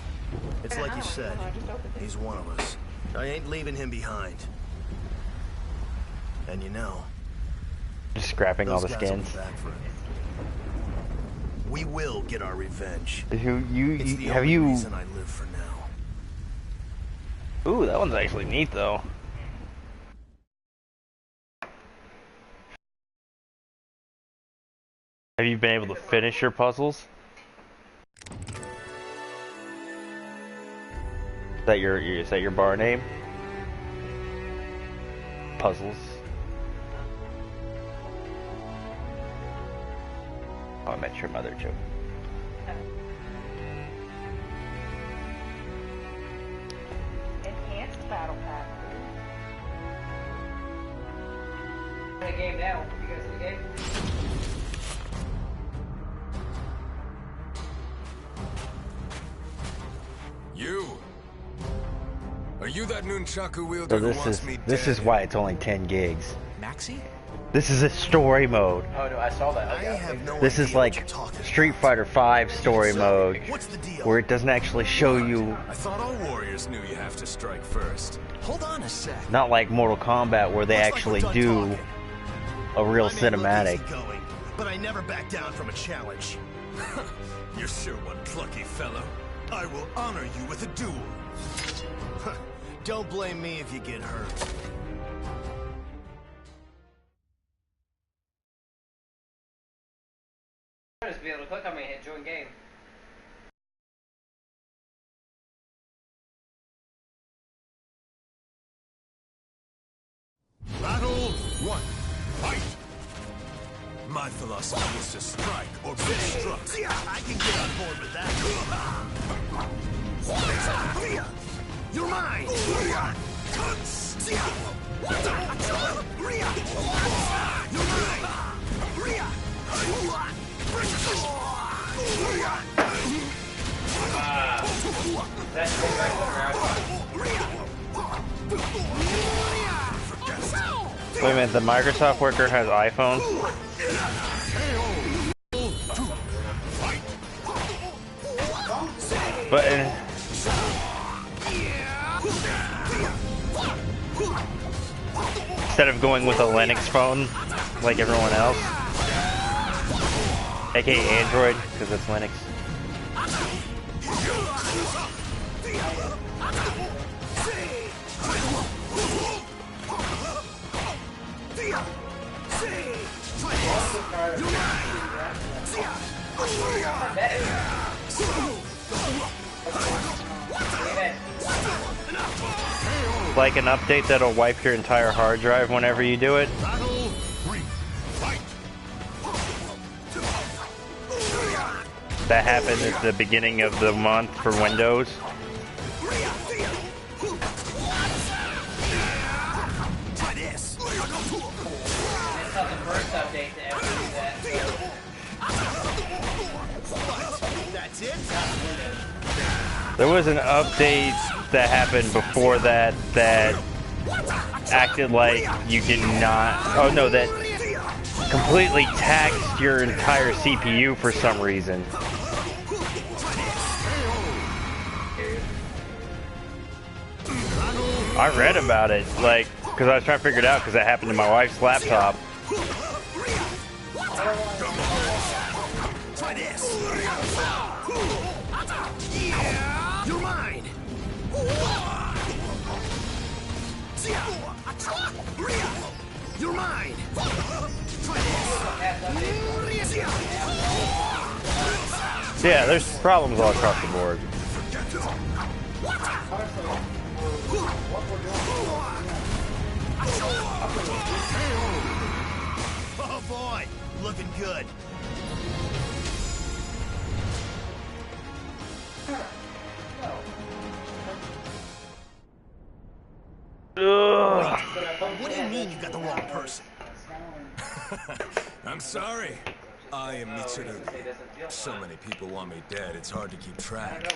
Speaker 10: It's like you said. He's one of us. I ain't leaving him behind. And you know...
Speaker 4: Just scrapping all the
Speaker 10: those guys will be
Speaker 4: skins.
Speaker 10: back for him. We will get our revenge. It's
Speaker 4: have
Speaker 10: the
Speaker 4: you...
Speaker 10: reason I live for now.
Speaker 4: Ooh, that one's actually neat, though. Have you been able to finish your puzzles? Is that your bar name? Puzzles. Oh, I met your mother, too.
Speaker 7: Enhanced battle pack.
Speaker 1: In the game now. You guys in the game?
Speaker 8: You? Are you that nunchaku wielder who wants me
Speaker 4: This
Speaker 8: dead?
Speaker 4: is why it's only 10 gigs.
Speaker 5: Maxie?
Speaker 4: This is a story mode.
Speaker 1: Oh no, I saw that.
Speaker 10: I have no
Speaker 4: This is
Speaker 10: idea what you're
Speaker 4: like
Speaker 10: talking
Speaker 4: Street
Speaker 10: about.
Speaker 4: Fighter 5 story mode,
Speaker 10: What's the deal?
Speaker 4: where it doesn't actually show you,
Speaker 8: I thought all warriors knew you have to strike first.
Speaker 5: Hold on a sec.
Speaker 4: not like Mortal Kombat where they
Speaker 10: Looks like
Speaker 4: actually
Speaker 10: we're done
Speaker 4: do
Speaker 10: talking.
Speaker 4: a real
Speaker 10: I may look
Speaker 4: cinematic.
Speaker 10: easygoing, but I never back down from a challenge.
Speaker 8: You're sure one plucky fellow.
Speaker 10: I will honor you with a duel. Don't blame me if you get hurt.
Speaker 1: Just be able to click on me and hit join game.
Speaker 8: Battle 1. Fight! My philosophy is to strike or be struck.
Speaker 10: I can get on board with that. You're mine!
Speaker 1: That's the right one,
Speaker 4: Wait a minute, the Microsoft worker has iPhones? But instead of going with a Linux phone like everyone else, aka Android, because it's Linux. Like an update that'll wipe your entire hard drive whenever you do it. That happened at the beginning of the month for Windows.
Speaker 1: first update to ever do that.
Speaker 10: That's it?
Speaker 4: There was an update that happened before that that acted like you did not... Oh no, that completely taxed your entire CPU for some reason. I read about it, like, because I was trying to figure it out because it happened to my wife's laptop.
Speaker 10: Try this. You're mine. You're mine.
Speaker 4: Yeah, there's problems all across the board.
Speaker 10: Oh boy, looking good.
Speaker 4: Ugh.
Speaker 10: What do you mean you got the wrong person?
Speaker 8: I'm sorry. I am Mitsuru. So many people want me dead, it's hard to keep track.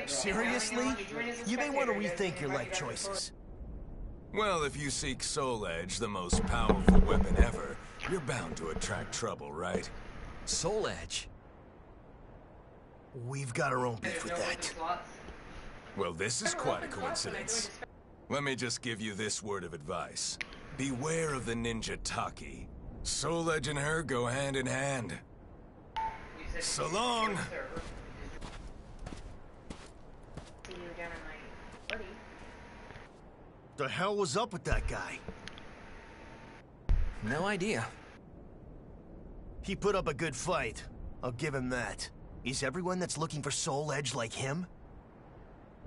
Speaker 10: Seriously? You may want to rethink your life choices.
Speaker 8: Well, if you seek Soul Edge, the most powerful weapon ever, you're bound to attract trouble, right?
Speaker 5: Soul Edge?
Speaker 9: We've got our own beef with that.
Speaker 8: Well, this is quite a coincidence. Let me just give you this word of advice. Beware of the ninja Taki. Soul Edge and her go hand in hand. So long!
Speaker 7: See you again in my buddy.
Speaker 9: The hell was up with that guy?
Speaker 5: No idea.
Speaker 9: He put up a good fight. I'll give him that. Is everyone that's looking for Soul Edge like him?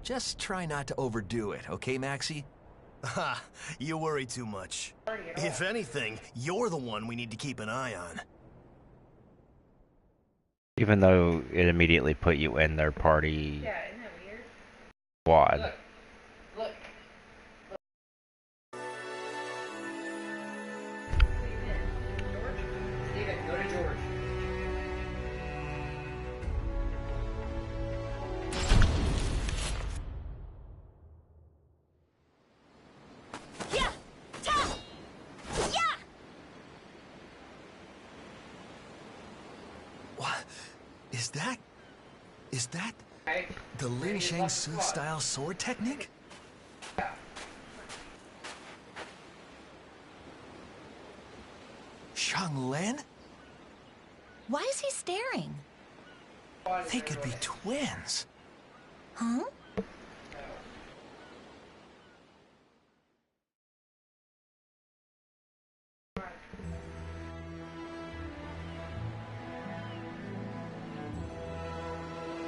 Speaker 5: Just try not to overdo it, okay, Maxie?
Speaker 9: Ha! You worry too much. If anything, you're the one we need to keep an eye on.
Speaker 4: Even though it immediately put you in their party
Speaker 7: Yeah, isn't that weird?
Speaker 4: squad.
Speaker 7: Look.
Speaker 1: Steven, go to George.
Speaker 6: Yeah! Ta! Yeah!
Speaker 5: What? Is that
Speaker 1: Okay.
Speaker 5: the Ling Shang Su style sword technique? Shang Len?
Speaker 6: Why is he staring?
Speaker 5: They could be twins.
Speaker 6: Huh?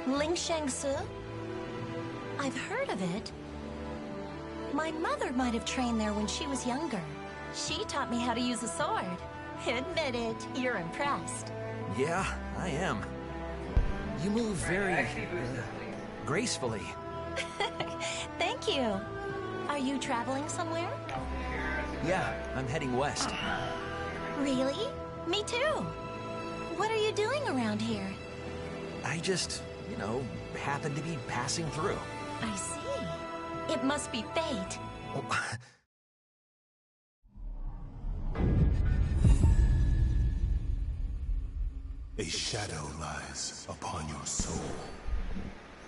Speaker 6: Ling Shang Su? I've heard of it. My mother might have trained there when she was younger. She taught me how to use a sword. Admit it, you're impressed.
Speaker 5: Yeah, I am. You move very
Speaker 1: Actually, boost this, please.
Speaker 5: gracefully.
Speaker 6: Thank you. Are you traveling somewhere?
Speaker 5: Yeah, I'm heading west.
Speaker 6: Really? Me too. What are you doing around here?
Speaker 5: I just, happen to be passing through.
Speaker 6: I see. It must be fate.
Speaker 5: Oh,
Speaker 3: A shadow lies upon your soul.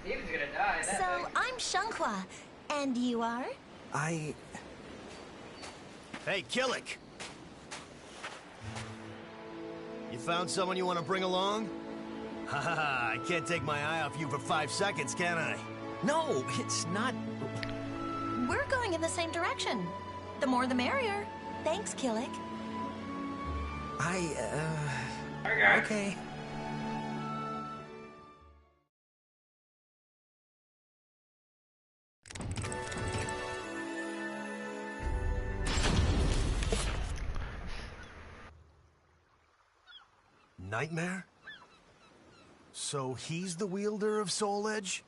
Speaker 1: Steven's gonna die. That
Speaker 6: So,
Speaker 1: thing.
Speaker 6: I'm Shanghua. And you are?
Speaker 5: I...
Speaker 9: Hey, Killick! You found someone you want to bring along? Ha ha ha, I can't take my eye off you for 5 seconds, can I?
Speaker 5: No, it's not...
Speaker 6: We're going in the same direction. The more the merrier. Thanks, Killick.
Speaker 5: Okay.
Speaker 9: Nightmare? So he's the wielder of Soul Edge?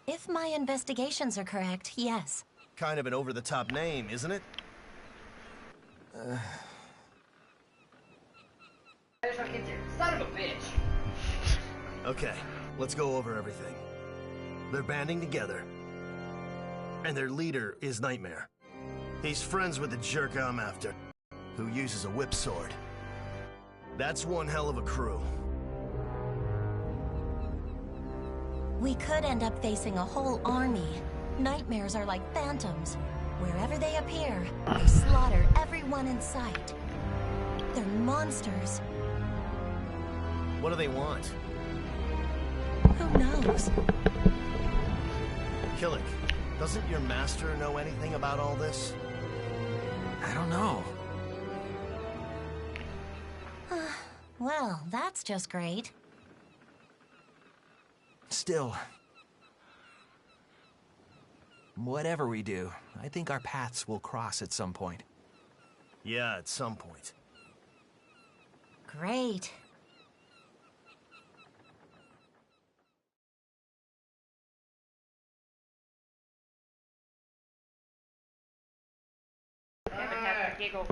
Speaker 6: If my investigations are correct, yes.
Speaker 9: Kind of an over-the-top name, isn't it?
Speaker 1: Son of a bitch.
Speaker 9: Okay, let's go over everything. They're banding together. And their leader is Nightmare. He's friends with the jerk I'm after, who uses a whip sword. That's one hell of a crew.
Speaker 6: We could end up facing a whole army. Nightmares are like phantoms. Wherever they appear, they slaughter everyone in sight. They're monsters.
Speaker 9: What do they want?
Speaker 6: Who knows?
Speaker 9: Killick, doesn't your master know anything about all this?
Speaker 5: I don't know.
Speaker 6: Well, that's just great.
Speaker 5: Still... Whatever we do, I think our paths will cross at some point.
Speaker 9: Yeah, at some point.
Speaker 6: Great.
Speaker 7: Kevin has a giggle.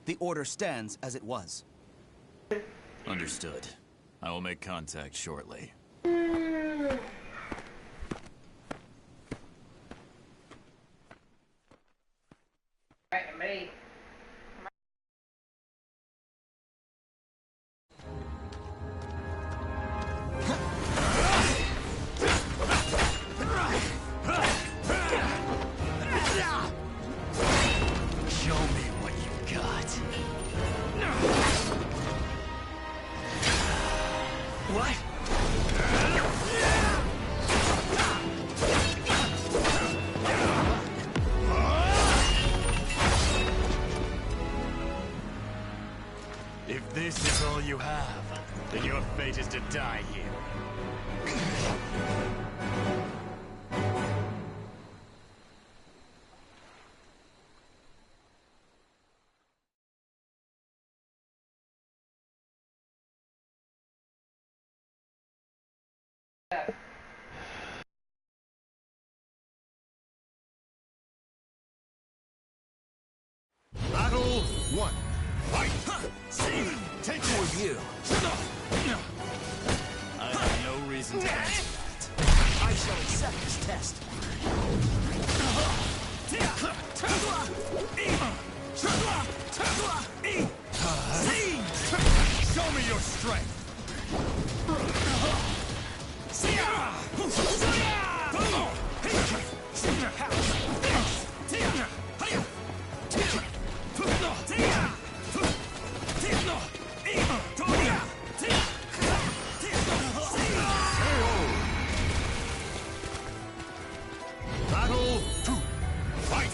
Speaker 11: The order stands as it was.
Speaker 12: Understood. I will make contact shortly.
Speaker 7: Right, me.
Speaker 12: Show me what you got.
Speaker 11: What?
Speaker 12: If this is all you have, then your fate is to die here.
Speaker 8: Battle 1. Fight!
Speaker 11: Take two of you.
Speaker 12: I have no reason to answer that.
Speaker 11: I shall accept this test.
Speaker 8: Show me your strength! Battle 2. Fight!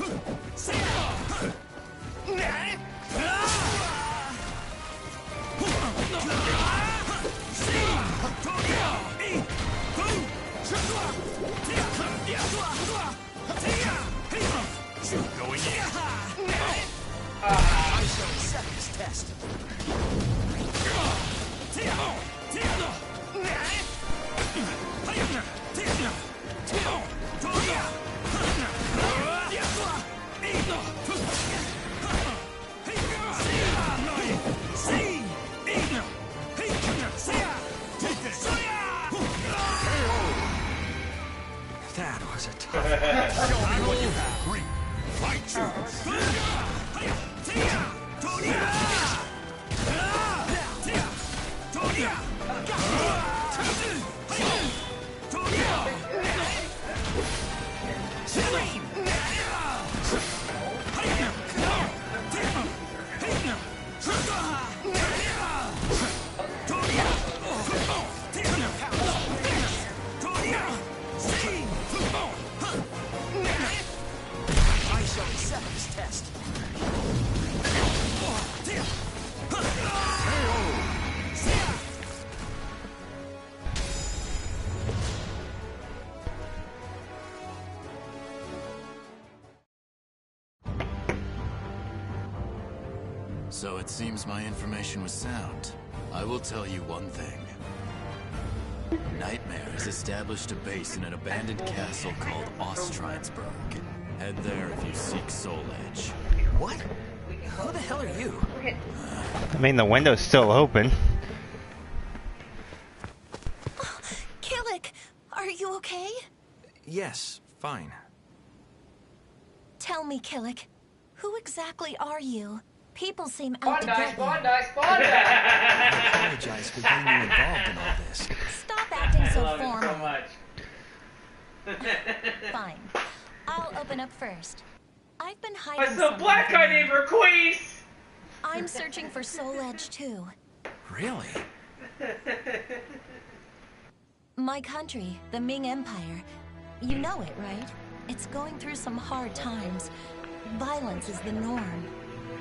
Speaker 8: Going in.
Speaker 11: I shall accept this test. That was a tough one.
Speaker 8: Show me what you have. Fight!
Speaker 11: I shall accept this test.
Speaker 12: So it seems my information was sound. I will tell you one thing. Nightmare has established a base in an abandoned castle called Ostrinsburg. Head there if you seek Soul Edge.
Speaker 11: What? Who the hell are you?
Speaker 4: I mean, the window's still open.
Speaker 6: Killick, are you okay?
Speaker 5: Yes, fine.
Speaker 6: Tell me, Killick, who exactly are you? People seem out to
Speaker 7: Bondi,
Speaker 6: get you.
Speaker 7: Bondi, Bondi!
Speaker 5: I apologize for getting you involved in all this.
Speaker 6: Stop acting so
Speaker 1: I love it so
Speaker 6: formal.
Speaker 1: much.
Speaker 6: Fine. I'll open up first. I've been
Speaker 1: I
Speaker 6: hiding
Speaker 1: saw
Speaker 6: something
Speaker 1: black
Speaker 6: from
Speaker 1: guy
Speaker 6: you.
Speaker 1: named Requise!
Speaker 6: I'm searching for Soul Edge too.
Speaker 5: Really?
Speaker 6: My country, the Ming Empire. You know it, right? It's going through some hard times. Violence is the norm.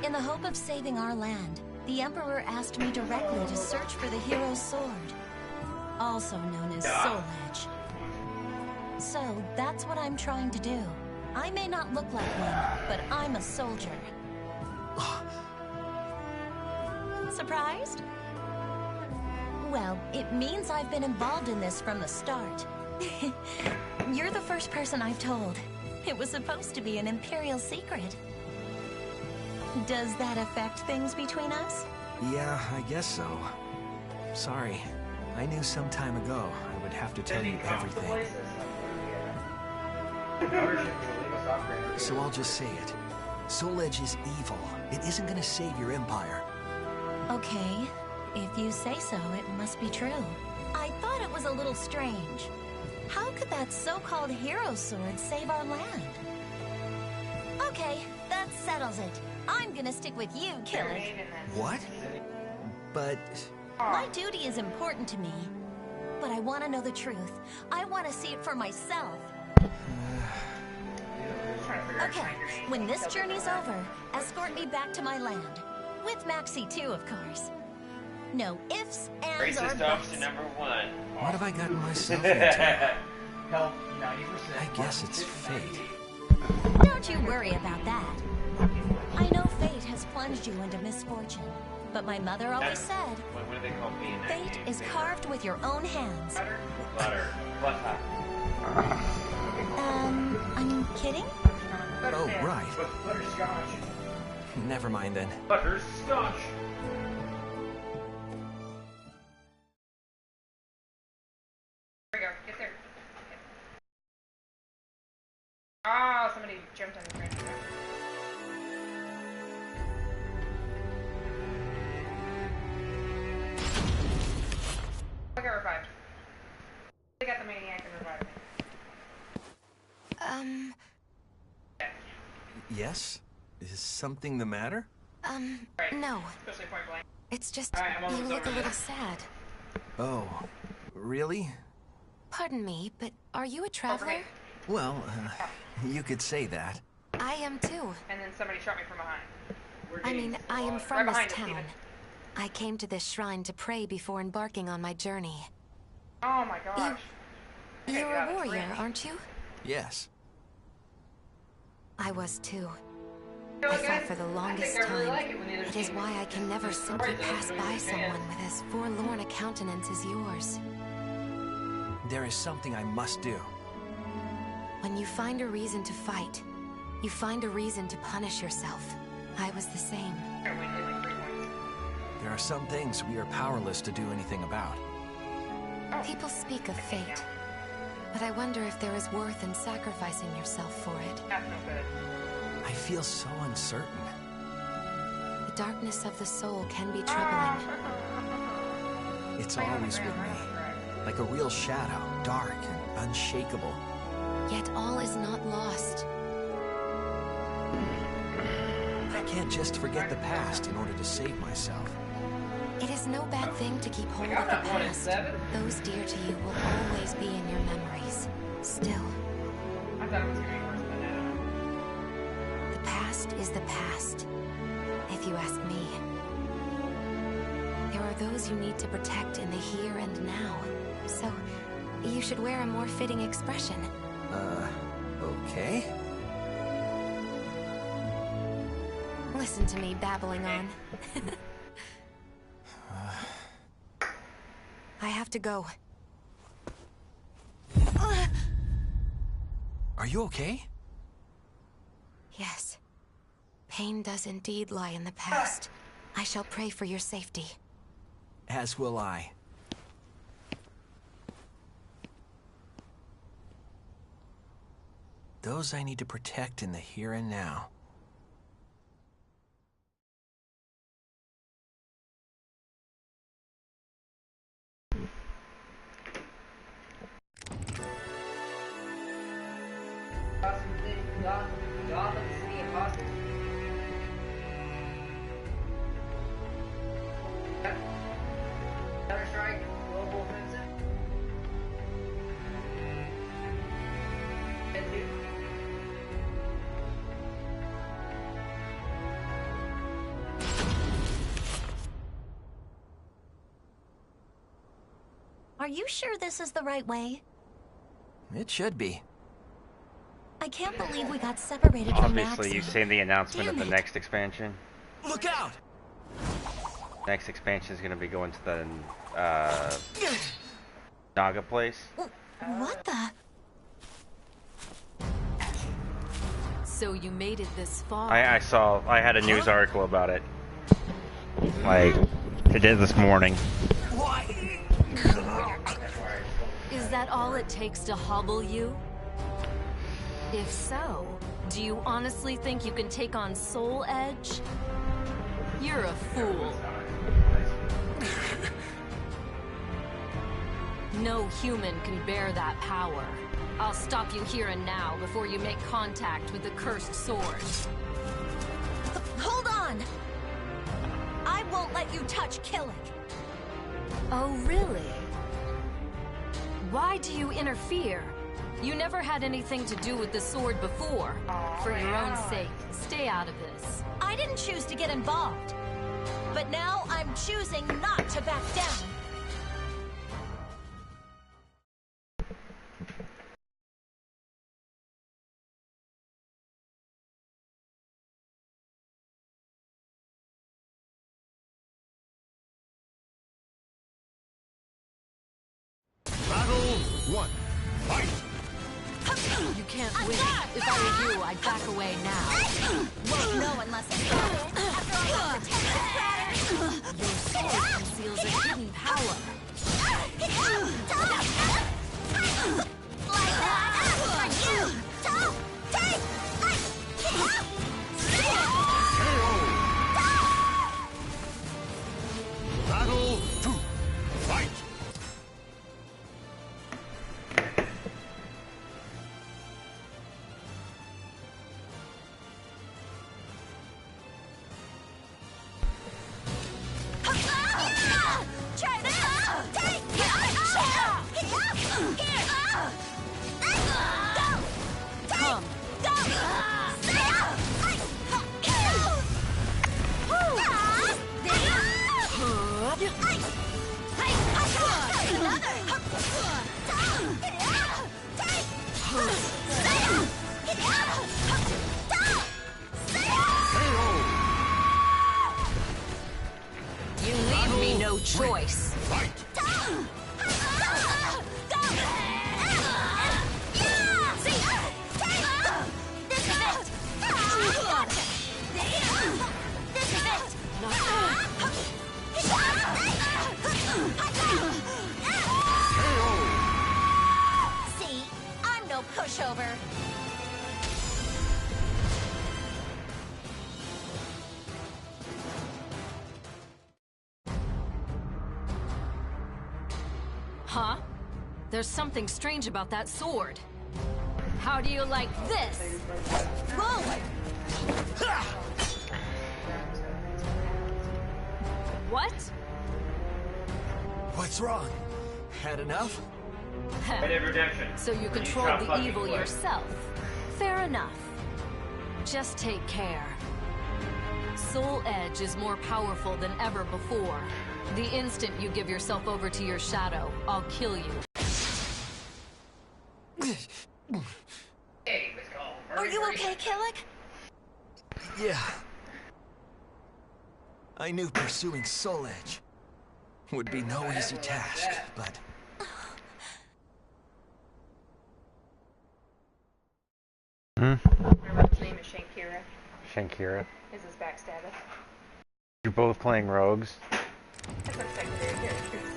Speaker 6: In the hope of saving our land, the Emperor asked me directly to search for the hero's sword, also known as Soul Edge. So that's what I'm trying to do. I may not look like one, but I'm a soldier. Surprised? Well, it means I've been involved in this from the start. You're the first person I've told. It was supposed to be an Imperial secret. Does that affect things between us?
Speaker 11: Yeah, I guess so. Sorry. I knew some time ago I would have to tell you everything. So I'll just say it. Soul Edge is evil. It isn't gonna save your empire.
Speaker 6: Okay, if you say so, it must be true. I thought it was a little strange. How could that so-called hero sword save our land? Okay, that settles it. I'm gonna stick with you, Killer.
Speaker 11: What? But...
Speaker 6: My duty is important to me, but I want to know the truth. I want to see it for myself. Okay, when this journey's over, escort me back to my land. With Maxie too, of course. No ifs, ands, or
Speaker 2: Racist
Speaker 6: buts.
Speaker 2: officer number 1.
Speaker 11: What have I gotten myself into?
Speaker 1: Help 90%.
Speaker 11: I guess it's fate.
Speaker 6: Don't you worry about that. I know fate has plunged you into misfortune, but my mother always said,
Speaker 2: What do they call me in that
Speaker 6: fate
Speaker 2: game?
Speaker 6: is carved with your own hands.
Speaker 2: Butter. Butter.
Speaker 6: I'm kidding?
Speaker 11: Oh, right.
Speaker 1: Butterscotch.
Speaker 11: Never mind then.
Speaker 2: Butterscotch.
Speaker 7: There we go. Get there. Ah, somebody jumped on the train. I got revived. They got the maniac and revived me.
Speaker 11: Yes? Is something the matter?
Speaker 6: No.
Speaker 7: Especially point blank.
Speaker 6: It's just,
Speaker 7: Alright, I'm
Speaker 6: you
Speaker 7: almost
Speaker 6: look a
Speaker 7: over
Speaker 6: little
Speaker 7: this.
Speaker 6: sad.
Speaker 11: Oh, really?
Speaker 6: Pardon me, but are you a traveler?
Speaker 11: Well, you could say that.
Speaker 6: I am too.
Speaker 7: And then somebody shot me from behind.
Speaker 6: I mean, I am
Speaker 7: Right
Speaker 6: from this
Speaker 7: behind us,
Speaker 6: town.
Speaker 7: Steven.
Speaker 6: I came to this shrine to pray before embarking on my journey.
Speaker 7: Oh my gosh.
Speaker 6: You're
Speaker 7: Yeah,
Speaker 6: a
Speaker 7: that's
Speaker 6: warrior,
Speaker 7: cringe.
Speaker 6: aren't you?
Speaker 11: Yes.
Speaker 6: I was too.
Speaker 7: You know
Speaker 6: I
Speaker 7: what,
Speaker 6: fought
Speaker 7: guys?
Speaker 6: for the
Speaker 7: I
Speaker 6: longest
Speaker 7: think I really
Speaker 6: time.
Speaker 7: like it when the other
Speaker 6: It is
Speaker 7: team
Speaker 6: why I can never simply
Speaker 7: destroys us
Speaker 6: pass
Speaker 7: when
Speaker 6: by
Speaker 7: we
Speaker 6: someone
Speaker 7: advance.
Speaker 6: with as forlorn a countenance as yours.
Speaker 11: There is something I must do.
Speaker 6: When you find a reason to fight, you find a reason to punish yourself. I was the same.
Speaker 11: There are some things we are powerless to do anything about.
Speaker 6: People speak of fate, but I wonder if there is worth in sacrificing yourself for it.
Speaker 7: That's no good.
Speaker 11: I feel so uncertain.
Speaker 6: The darkness of the soul can be troubling.
Speaker 11: It's always with me. Like a real shadow, dark and unshakable.
Speaker 6: Yet all is not lost.
Speaker 11: I can't just forget the past in order to save myself.
Speaker 6: It is no bad thing to keep hold
Speaker 7: Like,
Speaker 6: of
Speaker 7: I'm
Speaker 6: the
Speaker 7: not 1 in
Speaker 6: past.
Speaker 7: 7.
Speaker 6: Those dear to you will always be in your memories. Still,
Speaker 7: I thought it was gonna be worse than that.
Speaker 6: the past is the past, if you ask me. There are those you need to protect in the here and now. So, you should wear a more fitting expression.
Speaker 11: Okay.
Speaker 6: Listen to me babbling on. I have to go.
Speaker 11: Are you okay?
Speaker 6: Yes. Pain does indeed lie in the past. I shall pray for your safety.
Speaker 11: As will I. Those I need to protect in the here and now.
Speaker 1: Counter-Strike, Global Offensive.
Speaker 6: Are you sure this is the right way?
Speaker 11: It should be.
Speaker 6: I can't believe we got separated from Maxie.
Speaker 4: Obviously, you've seen the announcement
Speaker 6: Damn
Speaker 4: of the
Speaker 6: it.
Speaker 4: next expansion.
Speaker 11: Look out!
Speaker 4: Next expansion is going to be going to the Naga place.
Speaker 6: What the?
Speaker 13: So you made it this far.
Speaker 4: I had a news article about it. Like, today this morning.
Speaker 13: Is that all it takes to hobble you? If so, do you honestly think you can take on Soul Edge? You're a fool. No human can bear that power. I'll stop you here and now before you make contact with the cursed sword.
Speaker 6: Hold on! I won't let you touch Killick.
Speaker 13: Oh, really? Why do you interfere? You never had anything to do with the sword before. For your own sake, stay out of this.
Speaker 6: I didn't choose to get involved. But now I'm choosing not to back down.
Speaker 3: Battle 1. Fight!
Speaker 13: You can't win. If I were you, I'd back away now.
Speaker 6: Won't know unless it's after all that pretended pratter.
Speaker 13: Your sword conceals a hidden power.
Speaker 6: Like that! For you! Don't take!
Speaker 3: Battle 2. Fight!
Speaker 6: Try this! Take!
Speaker 13: Come.
Speaker 6: Go!
Speaker 13: You leave me no choice.
Speaker 3: Fight!
Speaker 6: See, I'm no pushover.
Speaker 13: Huh? There's something strange about that sword. How do you like this?
Speaker 6: Whoa!
Speaker 13: What?
Speaker 11: What's wrong? Had enough?
Speaker 2: Red Redemption.
Speaker 13: So you controlled the evil yourself. Fair enough. Just take care. Soul Edge is more powerful than ever before. The instant you give yourself over to your shadow, I'll kill you.
Speaker 1: Hey, let's go.
Speaker 6: Are you okay, Killick?
Speaker 11: Yeah. I knew pursuing Soul Edge would be no easy task, but...
Speaker 7: Remember his name is Shankira.
Speaker 4: Shankira.
Speaker 7: Is his backstabber.
Speaker 4: You're both playing rogues.
Speaker 7: That's our secondary characters.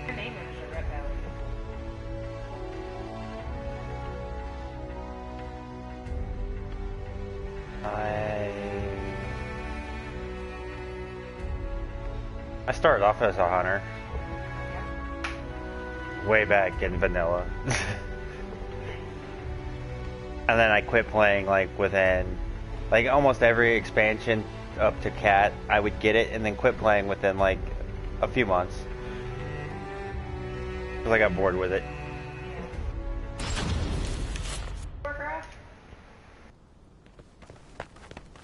Speaker 7: Her name is Red Valley.
Speaker 4: I started off as a hunter. Way back in vanilla. And then I quit playing like within like almost every expansion up to Cat. I would get it and then quit playing within like a few months. Because I got bored with it.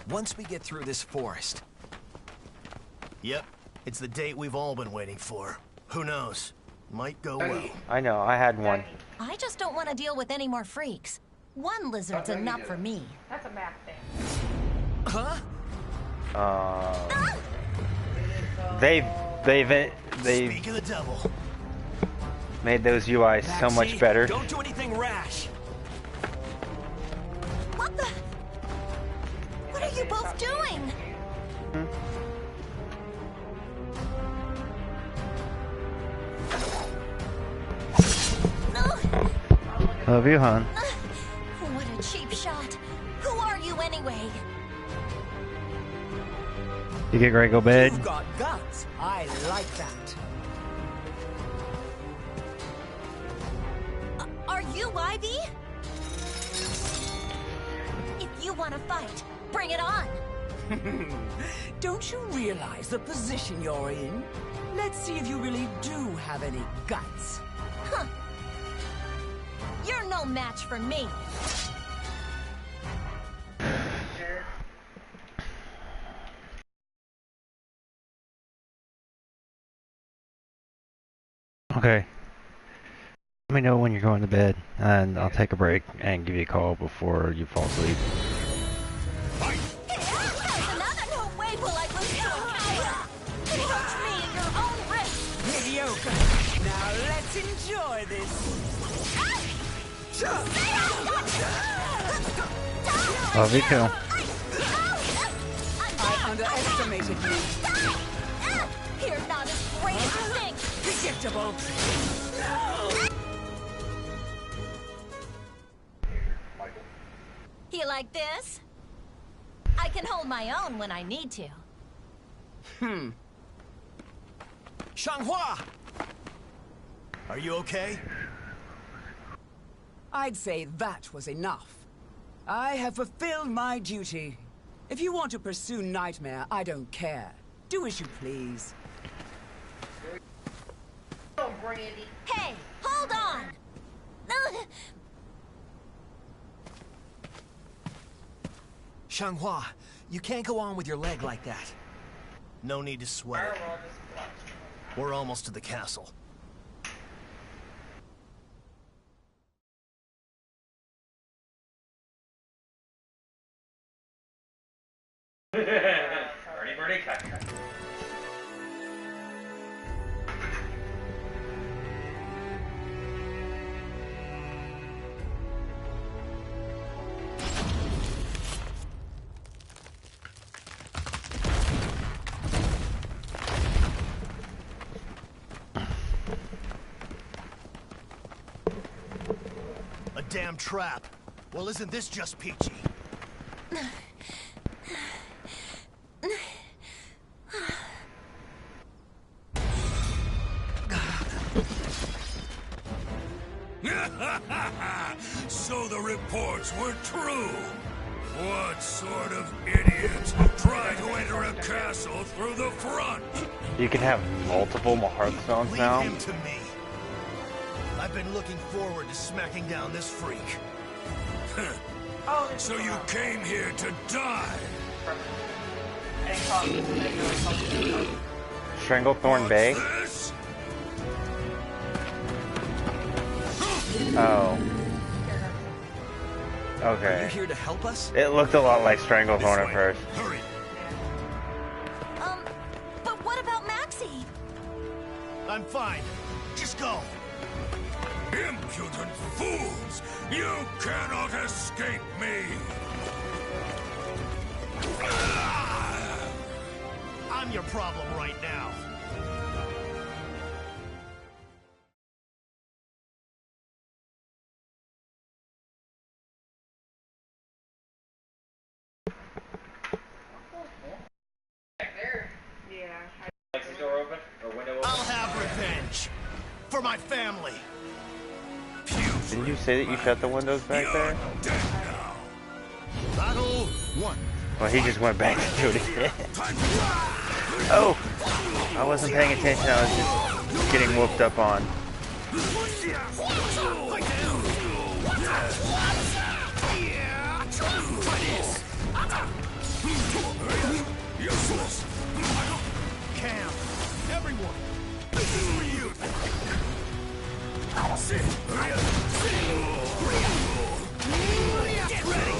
Speaker 11: Once we get through this forest...
Speaker 9: Yep, it's the date we've all been waiting for. Who knows? Might go well.
Speaker 4: I know, I had one.
Speaker 6: I just don't want to deal with any more freaks. One lizard's enough for me.
Speaker 7: That's a map thing.
Speaker 11: Huh?
Speaker 4: They've
Speaker 9: Speak of the devil.
Speaker 4: Made those UIs so much better.
Speaker 11: Don't do anything rash.
Speaker 6: What the? What are you both doing?
Speaker 4: Love you, hon.
Speaker 6: What a cheap shot. Who are you anyway?
Speaker 4: You get ready to go bed?
Speaker 14: You've got guts. I like that.
Speaker 6: Are you Ivy? If you want to fight, bring it on.
Speaker 14: Don't you realize the position you're in? Let's see if you really do have any guts.
Speaker 6: Huh. You're no match for me.
Speaker 4: Okay. Let me know when you're going to bed, and I'll take a break and give you a call before you fall asleep.
Speaker 6: Another no way will I lose to a coward. Approach me at your own risk.
Speaker 14: Mediocre. Now let's enjoy this.
Speaker 4: Love you too.
Speaker 14: I underestimated you.
Speaker 6: You're not as great as you think.
Speaker 14: Predictable.
Speaker 6: You like this? I can hold my own when I need to.
Speaker 11: Shanghua!
Speaker 9: Are you okay?
Speaker 14: I'd say that was enough. I have fulfilled my duty. If you want to pursue Nightmare, I don't care. Do as you please.
Speaker 6: Hey, hold on!
Speaker 11: Shanghua, you can't go on with your leg like that.
Speaker 9: No need to sweat it. We're almost to the castle.
Speaker 2: Birdie, birdie, cut.
Speaker 9: A damn trap. Well, isn't this just peachy?
Speaker 8: So the reports were true. What sort of idiots try to enter a castle through the front?
Speaker 4: You can have multiple Hearthstones
Speaker 9: Leave
Speaker 4: now.
Speaker 9: him to me. I've been looking forward to smacking down this freak.
Speaker 8: So you came here to die?
Speaker 4: Stranglethorn Bay?
Speaker 8: This?
Speaker 4: Oh.
Speaker 11: Are
Speaker 4: Okay.
Speaker 11: you here to help us?
Speaker 4: It looked a lot like Stranglethorn at first.
Speaker 8: Hurry.
Speaker 6: But what about Maxie?
Speaker 9: I'm fine. Just go.
Speaker 8: Impudent fools! You cannot escape me!
Speaker 9: I'm your problem right now.
Speaker 2: Likes the door open or window open?
Speaker 9: I'll have revenge. For my family.
Speaker 4: Didn't you say that you shut the windows back there?
Speaker 3: Battle 1.
Speaker 4: Well, he just went back to do it again. Oh! I wasn't paying attention, I was just getting whooped up on.
Speaker 8: Useless!
Speaker 9: Cam, everyone.
Speaker 8: Get ready!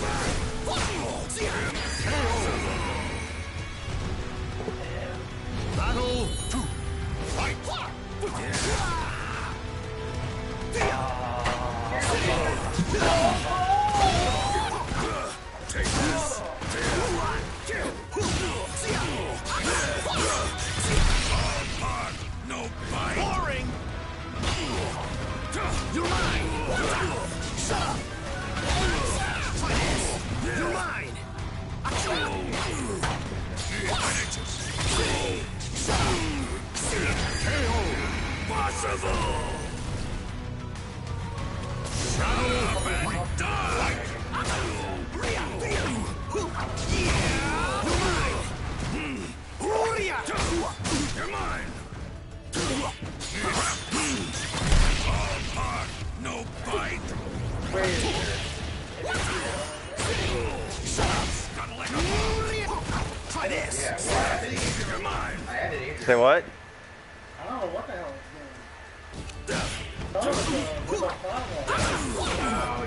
Speaker 3: Battle 2. Fight!
Speaker 8: You're mine! All bark, no bite! Shut up, scuttling! Try this! You're mine!
Speaker 4: Say what?
Speaker 15: I don't know what the hell
Speaker 1: Oh,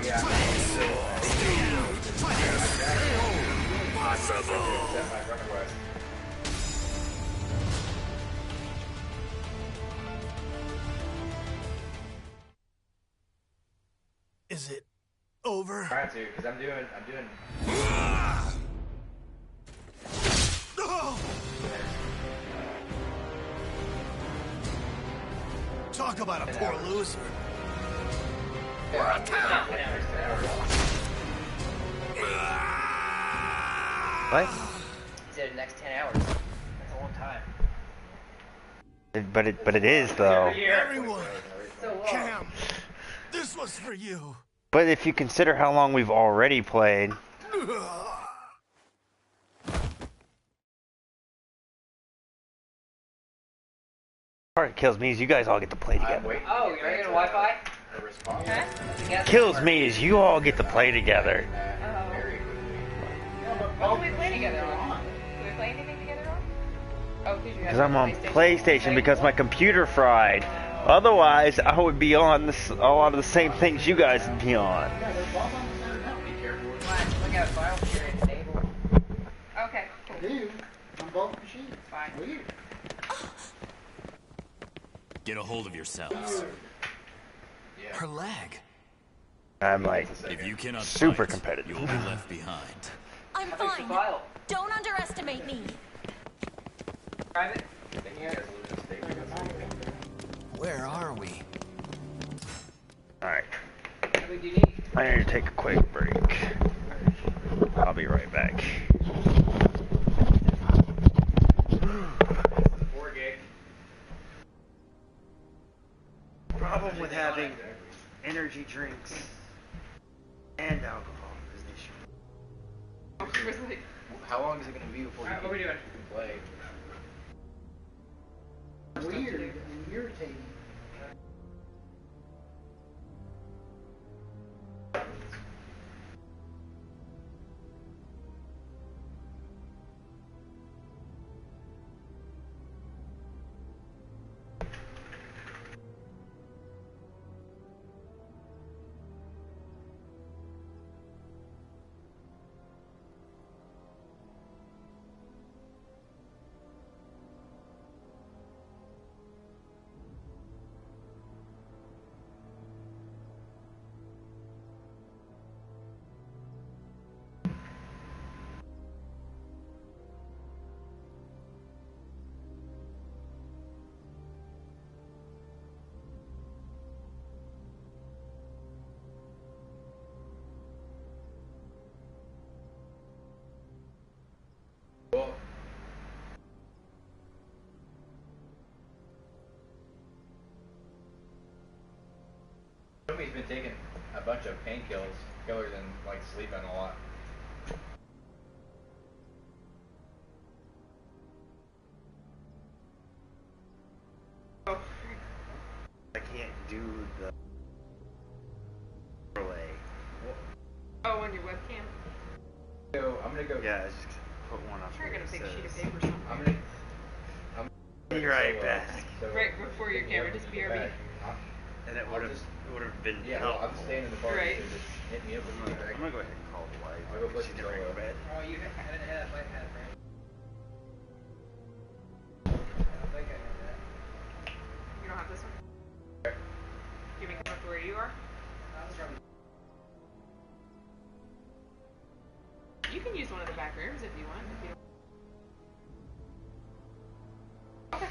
Speaker 1: yeah.
Speaker 8: Possible! Is it over?
Speaker 1: Trying to, because I'm doing.
Speaker 9: Talk about a poor loser.
Speaker 4: What?
Speaker 1: Said the next 10 hours. That's a long time.
Speaker 4: But it is though.
Speaker 9: Everyone, Cam, this was for you.
Speaker 4: But if you consider how long we've already played. Part that kills me is you guys all get to play together.
Speaker 1: Oh, you're getting Wi-Fi?
Speaker 4: Kills me is you all get to play together.
Speaker 7: What do we play together on? Do we play anything together on? Oh,
Speaker 4: Because I'm on PlayStation because my computer fried. Otherwise, I would be on a lot of the same things you guys would be on.
Speaker 1: Look out, file share enable.
Speaker 7: Okay, cool.
Speaker 15: I do. On both machines.
Speaker 7: Fine.
Speaker 15: Weird.
Speaker 12: Get a hold of yourselves.
Speaker 11: Her leg.
Speaker 4: I'm like
Speaker 12: If you cannot
Speaker 4: super
Speaker 12: fight,
Speaker 4: competitive.
Speaker 12: You'll be left behind.
Speaker 6: I'm fine. Don't underestimate me.
Speaker 1: Private?
Speaker 11: Where are we?
Speaker 4: Alright.
Speaker 1: How big do you need?
Speaker 4: I need to take a quick break. I'll be right back.
Speaker 1: 4 gig.
Speaker 4: Problem with having energy drinks and alcohol is the issue.
Speaker 1: How long is it going to be before you
Speaker 7: what are we doing?
Speaker 1: can play?
Speaker 15: Weird and irritating.
Speaker 1: Well, Tommy's been taking a bunch of killers and like sleeping a lot.
Speaker 4: I can't do the overlay.
Speaker 7: Oh, on your webcam?
Speaker 1: So I'm gonna go.
Speaker 4: Yeah, I just put one up.
Speaker 7: You're
Speaker 4: here
Speaker 7: gonna
Speaker 4: that
Speaker 7: pick a sheet of
Speaker 4: says-
Speaker 7: paper or something.
Speaker 1: I'm
Speaker 4: Be right back.
Speaker 7: Right before your camera, just BRB.
Speaker 4: And it would have been
Speaker 1: Yeah, well, I'm
Speaker 4: helpful.
Speaker 1: staying in the bar.
Speaker 7: Right.
Speaker 1: So just hit me up with
Speaker 4: I'm
Speaker 1: feedback.
Speaker 4: gonna go ahead and call the wife.
Speaker 1: I'll go play
Speaker 4: She's
Speaker 1: some
Speaker 4: gonna go
Speaker 1: solo.
Speaker 4: to bed.
Speaker 1: Oh, you haven't had a fight, right? I think I had that.
Speaker 7: You don't have this one? Do you make it up to where you are? You can use one of the back rooms if you want. If you don't. Okay.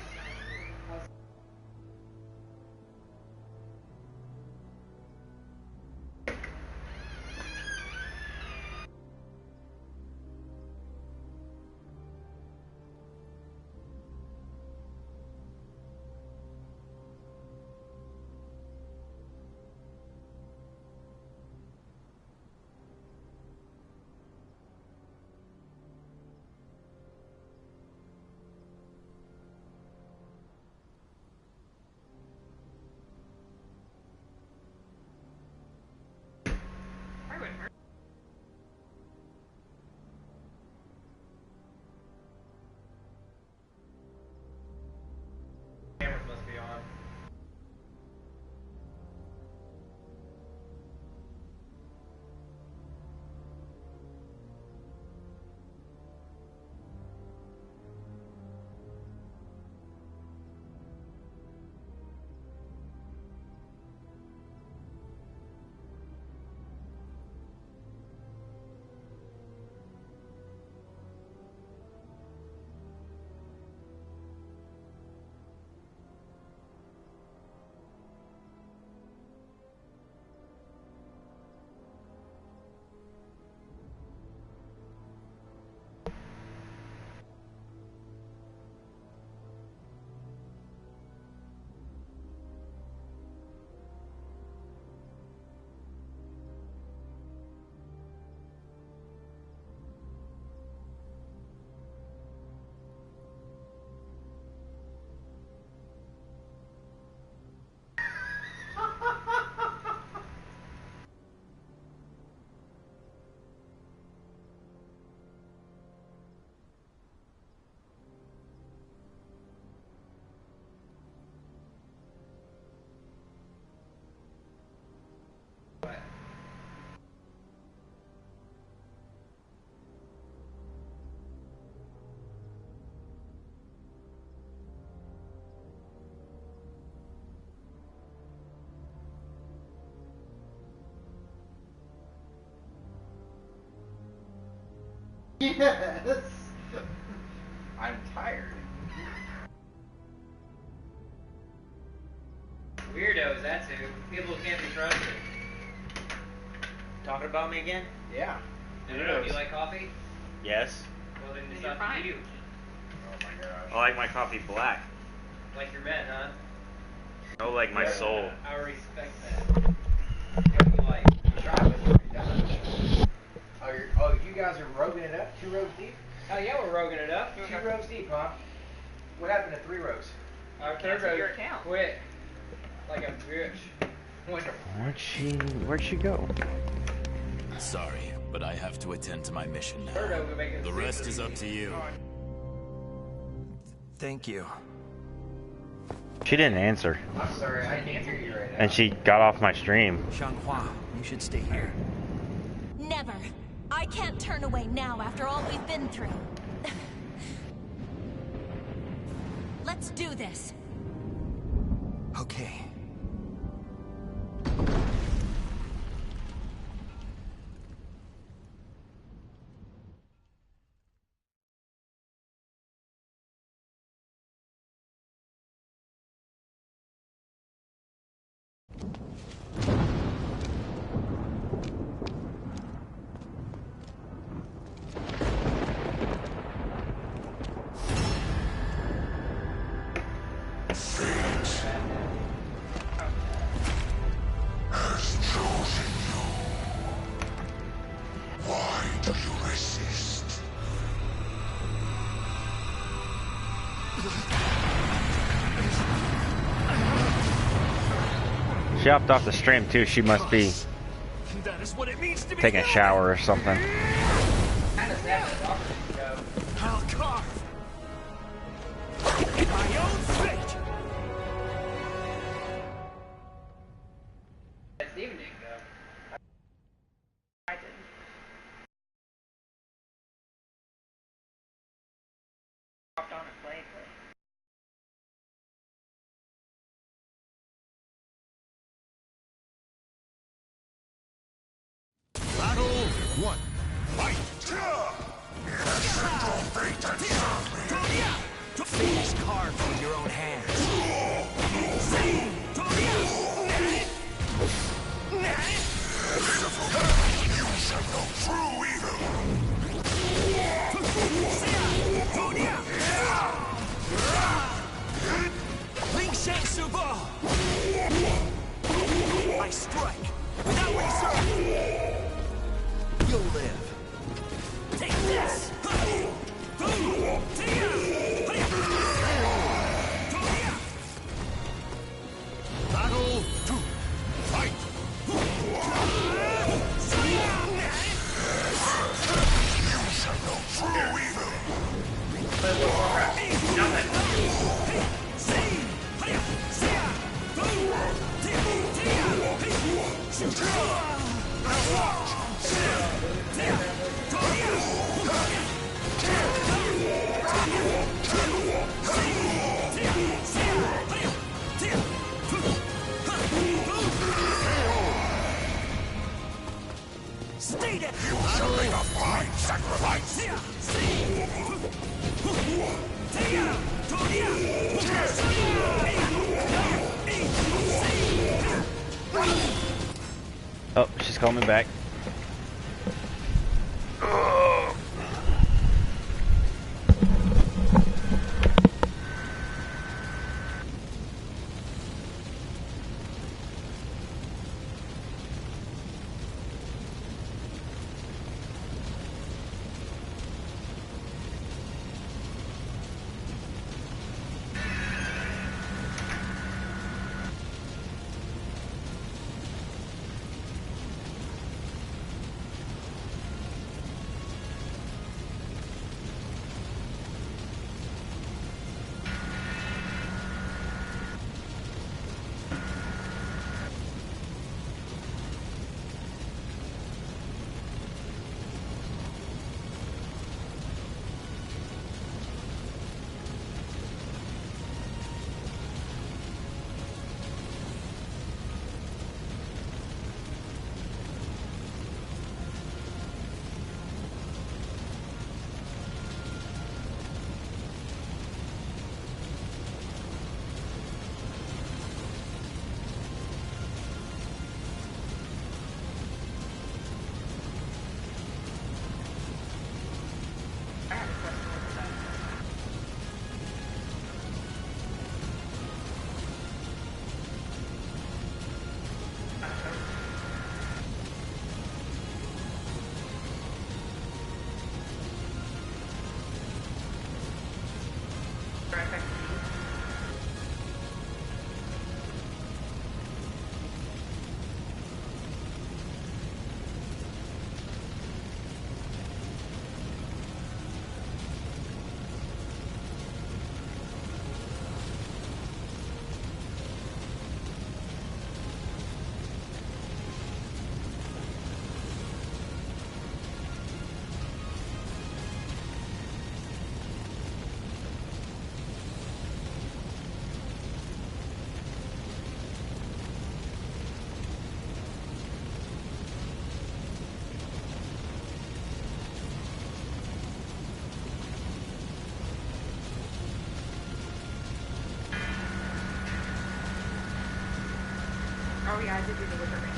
Speaker 15: Yes.
Speaker 1: I'm tired. Weirdos, that's who. People who can't be trusted.
Speaker 4: Talking about me again?
Speaker 1: Yeah. No. Do you like coffee?
Speaker 4: Yes.
Speaker 1: Well, then it's up to you. Oh my gosh.
Speaker 4: I like my coffee black.
Speaker 1: Like your men, huh?
Speaker 4: Oh, like my soul.
Speaker 1: I respect that. What do you like? Try it. Oh, you guys are roguing it up? 2 rows deep? Oh yeah, we're roguing it up. 2 rows deep, huh? What happened to 3 rows? Our third row quit. Like a bitch.
Speaker 4: Where'd she go?
Speaker 12: Sorry, but I have to attend to my mission now. The rest is up to you.
Speaker 11: Thank you.
Speaker 4: She didn't answer.
Speaker 1: I'm sorry, I can't hear you right now.
Speaker 4: And she got off my stream.
Speaker 11: Xianghua, you should stay here.
Speaker 6: Never. I can't turn away now after all we've been through. Let's do this.
Speaker 11: Okay.
Speaker 4: She hopped off the stream too. She must be taking a shower or something.
Speaker 5: I'll carve my own fate.
Speaker 1: Steven didn't go. I didn't. Hopped on and played,
Speaker 3: Battle 1. Fight! Cast your fate and serve me!
Speaker 11: Fate is carved with your own hands.
Speaker 3: You shall know true evil!
Speaker 5: Ling Shang Subo! I strike without reserve! You'll live. Take this!
Speaker 3: Battle 2. Fight! You shall know true evil!
Speaker 5: Stay there!
Speaker 3: You shall make a fine sacrifice!
Speaker 4: Oh, she's calling me back.
Speaker 7: I did do the Witcher game.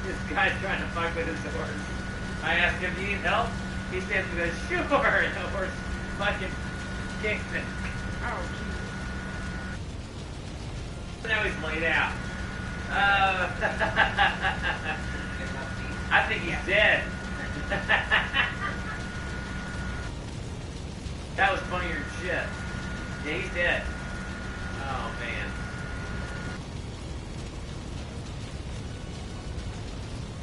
Speaker 2: This guy's trying to fuck with his horse. I asked him, "Do you need help?" He stands and goes, "Sure," and the horse fucking kicks it. Oh, jeez. Now he's laid out. I think he's dead. That was funnier than shit. Yeah, he's dead. Oh, man.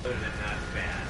Speaker 2: Would have been not bad.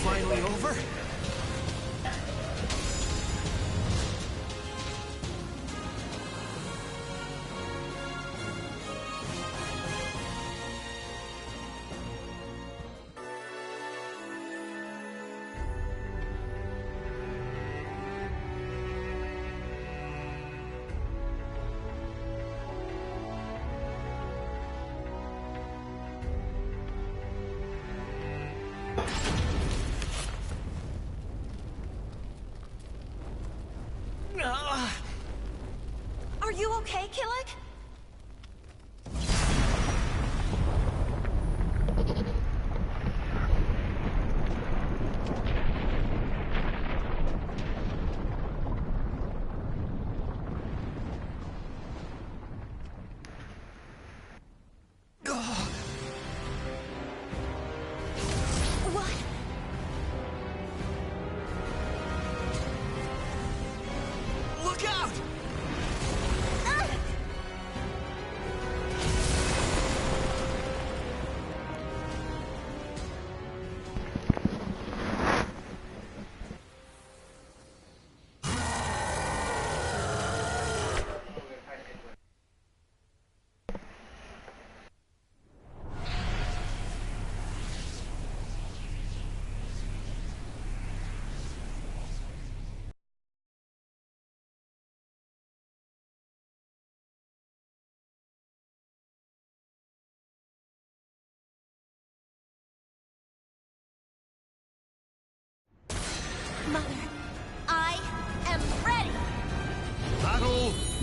Speaker 5: Finally over?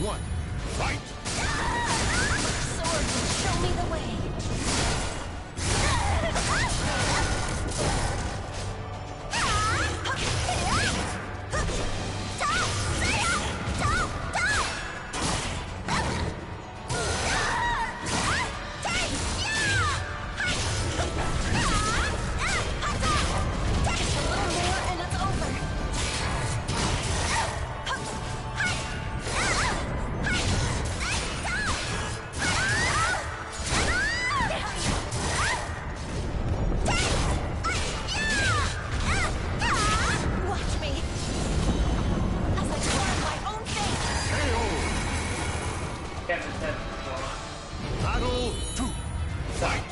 Speaker 8: one, fight!
Speaker 6: Sword will show me the way.
Speaker 8: Battle 2, fight!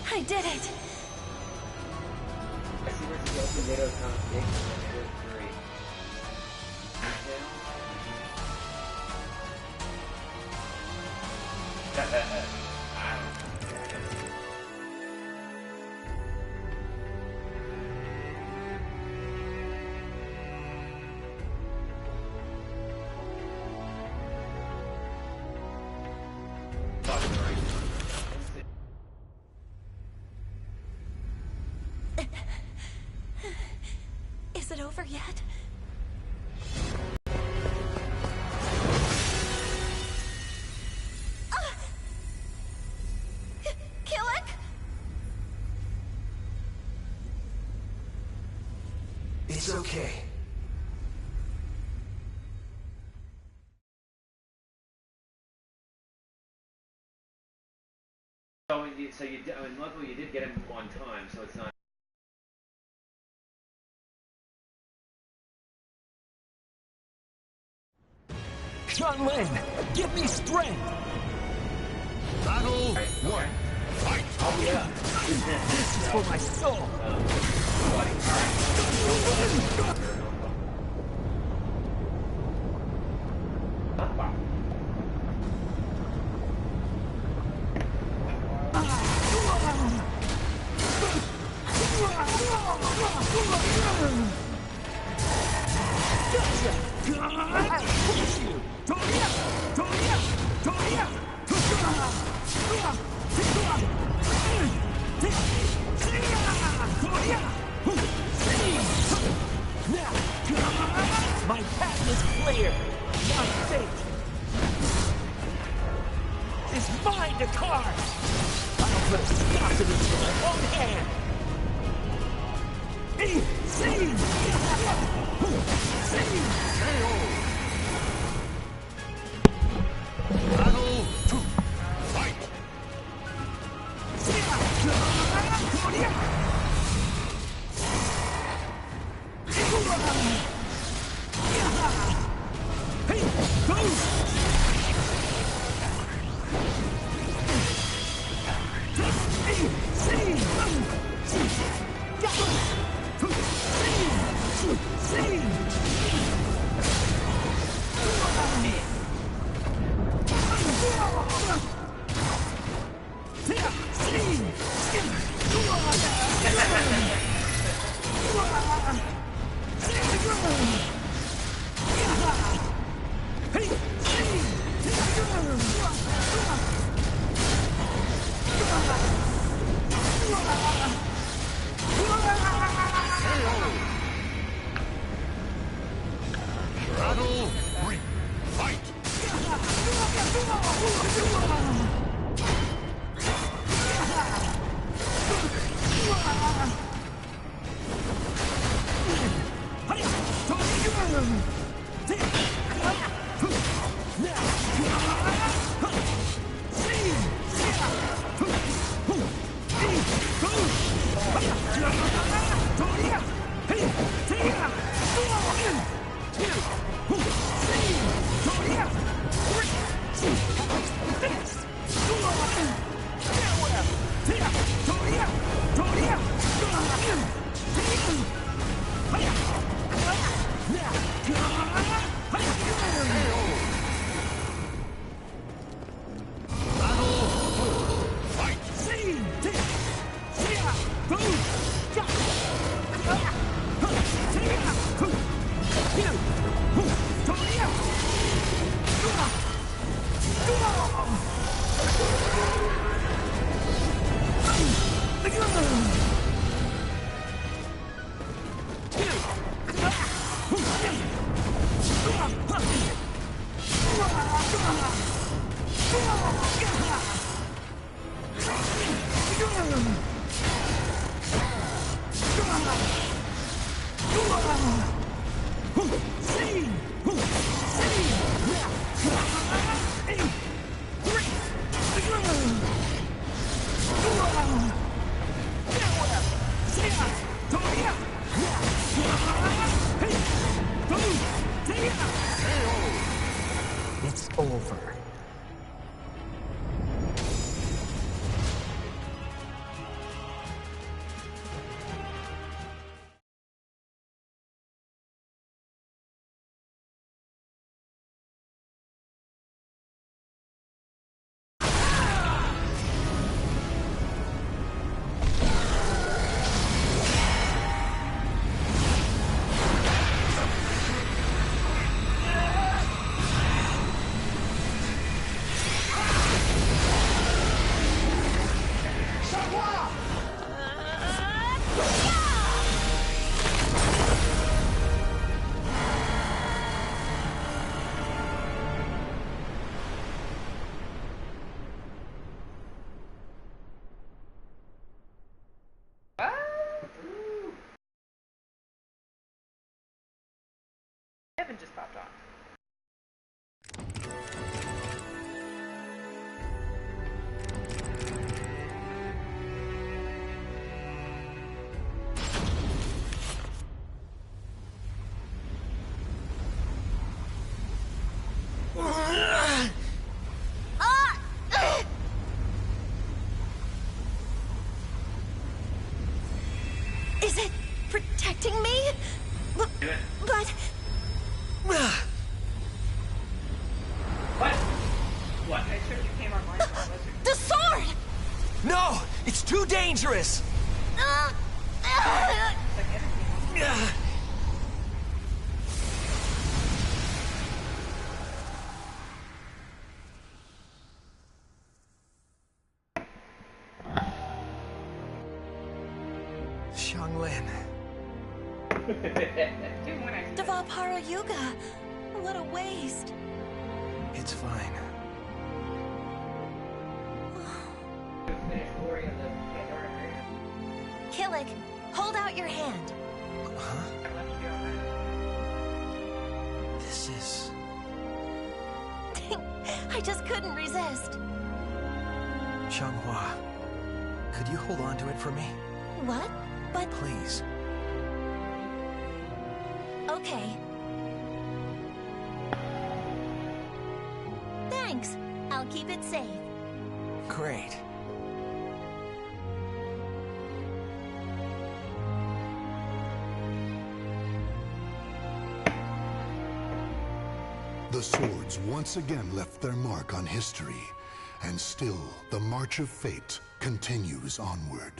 Speaker 6: I did it!
Speaker 2: I see where the tomato contradicts and 3.
Speaker 6: Is it over yet? Killick?
Speaker 5: It's okay.
Speaker 2: So you did, I mean, luckily you did get him on time, so it's not.
Speaker 11: Shanlin, give me strength!
Speaker 8: Battle 1, fight!
Speaker 2: Oh yeah.
Speaker 11: This is for my soul! My path is clear. My fate is mine to carve. I'll put a stop to this with my own hand.
Speaker 8: Battle 2, fight!
Speaker 11: It's over.
Speaker 7: Evan just popped on.
Speaker 6: Is it protecting me? But...
Speaker 2: What? What?
Speaker 7: I sure you came online for a lizard.
Speaker 6: The sword!
Speaker 11: No! It's too dangerous! Xianglin.
Speaker 6: The Valpara Yuga. What a waste.
Speaker 11: It's fine.
Speaker 6: Killick, hold out your hand.
Speaker 11: Huh? This is...
Speaker 6: I just couldn't resist.
Speaker 11: Xianghua, could you hold on to it for me?
Speaker 6: What? But...
Speaker 11: Please.
Speaker 6: Okay. Thanks. I'll keep it safe.
Speaker 11: Great.
Speaker 3: The swords once again left their mark on history, and still the march of fate continues onward.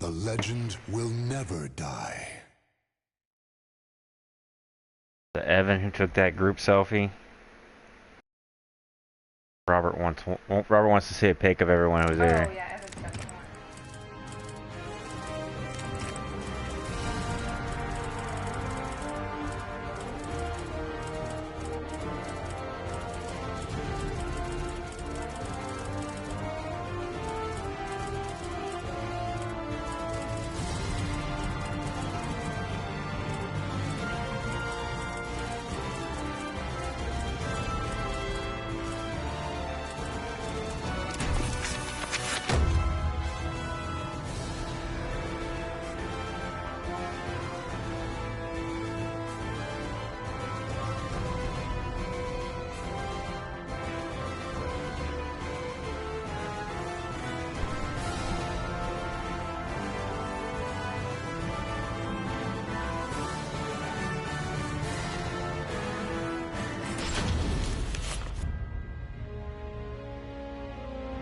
Speaker 3: The legend will never die.
Speaker 4: The Evan who took that group selfie. Robert wants to see a pic of everyone who was there.
Speaker 7: Oh, yeah, Evan's got some more.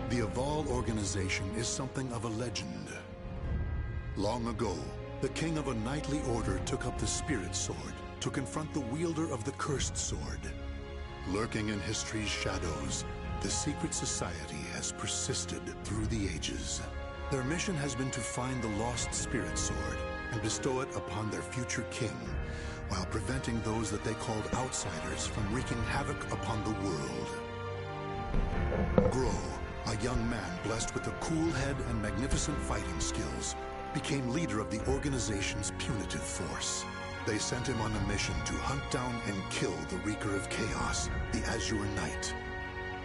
Speaker 3: The Aval organization is something of a legend. Long ago, the king of a knightly order took up the Spirit Sword to confront the wielder of the Cursed Sword. Lurking in history's shadows, the secret society has persisted through the ages. Their mission has been to find the lost Spirit Sword and bestow it upon their future king, while preventing those that they called outsiders from wreaking havoc upon the world. Grow, a young man blessed with a cool head and magnificent fighting skills, became leader of the organization's punitive force. They sent him on a mission to hunt down and kill the Wreaker of Chaos, the Azure Knight.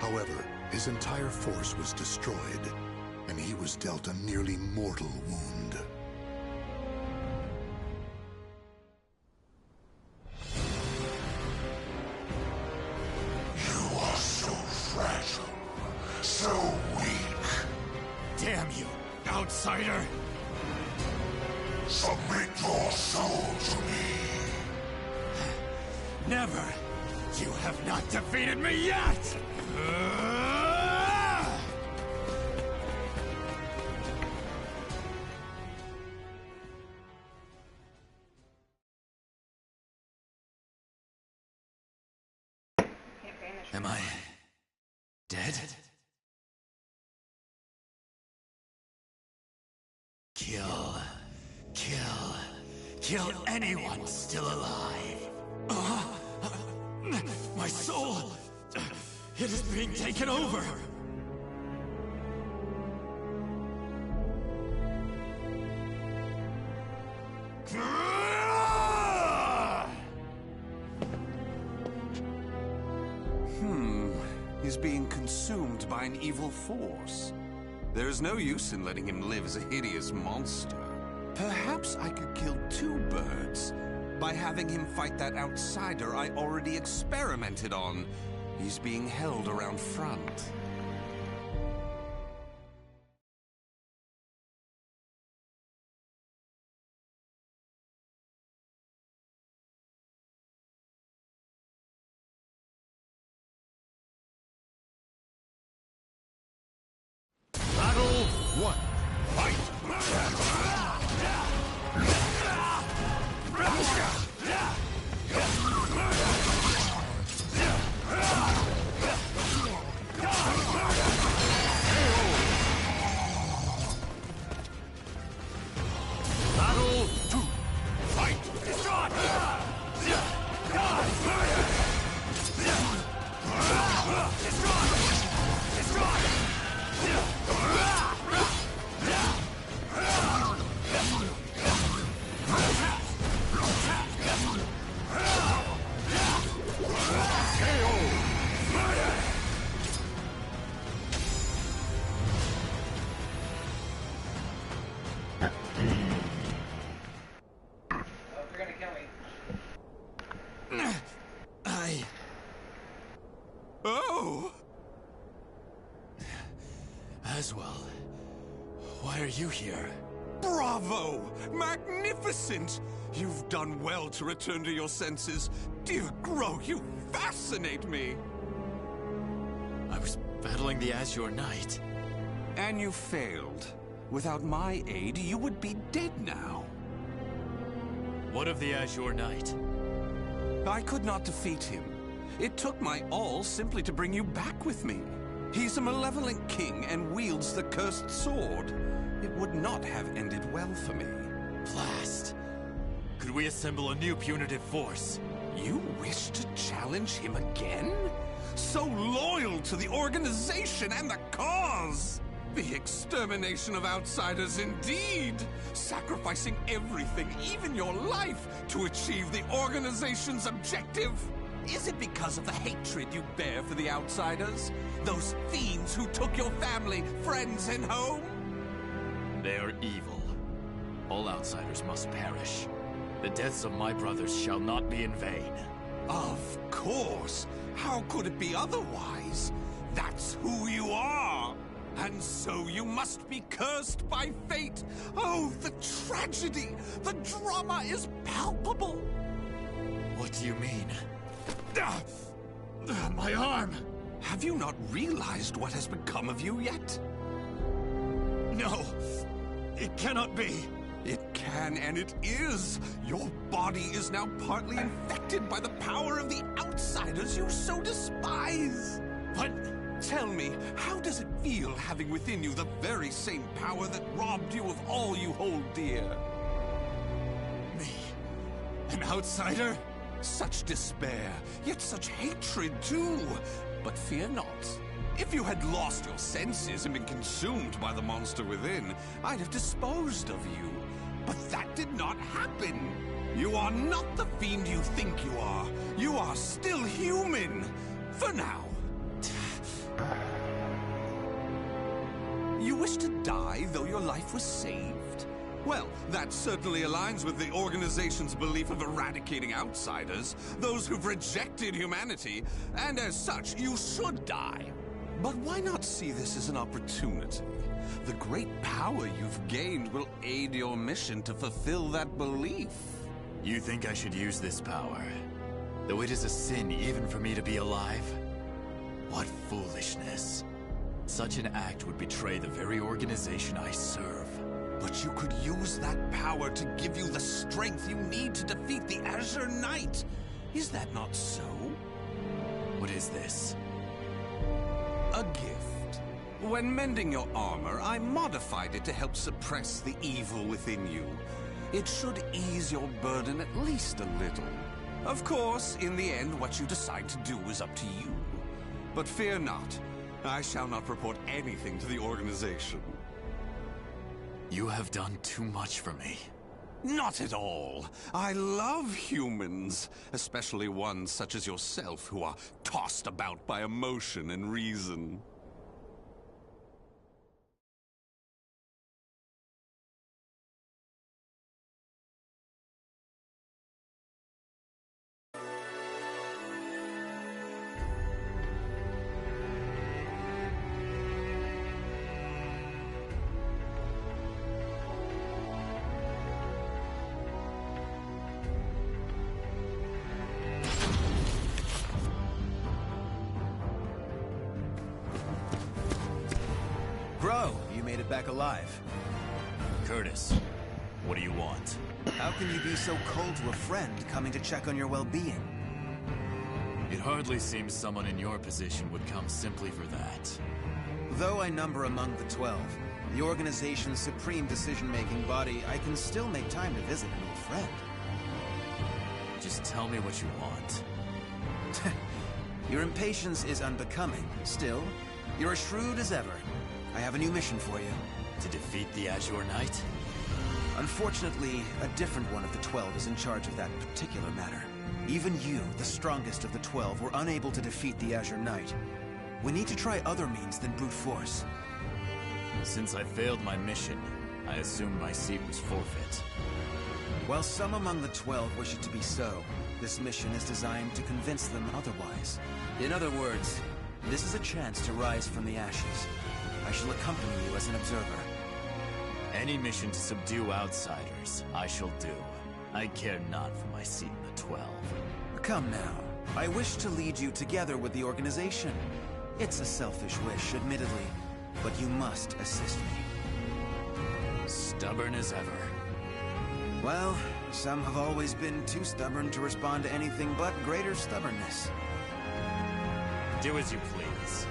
Speaker 3: However, his entire force was destroyed, and he was dealt a nearly mortal wound.
Speaker 16: You are so fragile. So weak.
Speaker 12: Damn you, outsider!
Speaker 16: Submit your soul to me.
Speaker 12: Never! You have not defeated me yet! Am I dead? Kill anyone still alive. My soul, it is being taken over.
Speaker 17: He's being consumed by an evil force. There is no use in letting him live as a hideous monster. Perhaps I could kill two birds by having him fight that outsider I already experimented on. He's being held around front.
Speaker 16: Battle 1. Fight! Battle 2. Fight!
Speaker 12: Oh! Aswell, why are you here?
Speaker 17: Bravo! Magnificent! You've done well to return to your senses. Dear Grow, you fascinate me!
Speaker 12: I was battling the Azure Knight.
Speaker 17: And you failed. Without my aid, you would be dead now.
Speaker 12: What of the Azure Knight?
Speaker 17: I could not defeat him. It took my all simply to bring you back with me. He's a malevolent king and wields the cursed sword. It would not have ended well for me.
Speaker 12: Blast. Could we assemble a new punitive force?
Speaker 17: You wish to challenge him again? So loyal to the organization and the cause! The extermination of outsiders indeed! Sacrificing everything, even your life, to achieve the organization's objective! Is it because of the hatred you bear for the outsiders? Those fiends who took your family, friends, and home?
Speaker 12: They are evil. All outsiders must perish. The deaths of my brothers shall not be in vain.
Speaker 17: Of course! How could it be otherwise? That's who you are! And so you must be cursed by fate! Oh, the tragedy! The drama is palpable!
Speaker 12: What do you mean? My arm!
Speaker 17: Have you not realized what has become of you yet?
Speaker 12: No! It cannot be!
Speaker 17: It can, and it is! Your body is now partly infected by the power of the outsiders you so despise!
Speaker 12: What?
Speaker 17: Tell me, how does it feel having within you the very same power that robbed you of all you hold dear?
Speaker 12: Me? An outsider?
Speaker 17: Such despair, yet such hatred too! But fear not. If you had lost your senses and been consumed by the monster within, I'd have disposed of you. But that did not happen. You are not the fiend you think you are. You are still human. For now. You wish to die, though your life was saved? Well, that certainly aligns with the organization's belief of eradicating outsiders, those who've rejected humanity, and as such, you should die. But why not see this as an opportunity? The great power you've gained will aid your mission to fulfill that belief.
Speaker 12: You think I should use this power? Though it is a sin even for me to be alive? What foolishness. Such an act would betray the very organization I serve.
Speaker 17: But you could use that power to give you the strength you need to defeat the Azure Knight. Is that not so?
Speaker 12: What is this?
Speaker 17: A gift. When mending your armor, I modified it to help suppress the evil within you. It should ease your burden at least a little. Of course, in the end, what you decide to do is up to you. But fear not. I shall not report anything to the organization.
Speaker 12: You have done too much for me.
Speaker 17: Not at all. I love humans, especially ones such as yourself who are tossed about by emotion and reason.
Speaker 11: Bro, you made it back alive.
Speaker 12: Curtis, what do you want?
Speaker 11: How can you be so cold to a friend coming to check on your well-being?
Speaker 12: It hardly seems someone in your position would come simply for that.
Speaker 11: Though I number among the 12, the organization's supreme decision-making body, I can still make time to visit an old friend.
Speaker 12: Just tell me what you want.
Speaker 11: Your impatience is unbecoming. Still, you're as shrewd as ever. I have a new mission for you.
Speaker 12: To defeat the Azure Knight?
Speaker 11: Unfortunately, a different one of the 12 is in charge of that particular matter. Even you, the strongest of the 12, were unable to defeat the Azure Knight. We need to try other means than brute force.
Speaker 12: Since I failed my mission, I assumed my seat was forfeit.
Speaker 11: While some among the 12 wish it to be so, this mission is designed to convince them otherwise. In other words, this is a chance to rise from the ashes. I shall accompany you as an observer.
Speaker 12: Any mission to subdue outsiders, I shall do. I care not for my seat in the 12.
Speaker 11: Come now. I wish to lead you together with the organization. It's a selfish wish, admittedly, but you must assist me.
Speaker 12: Stubborn as ever.
Speaker 11: Well, some have always been too stubborn to respond to anything but greater stubbornness.
Speaker 12: Do as you please.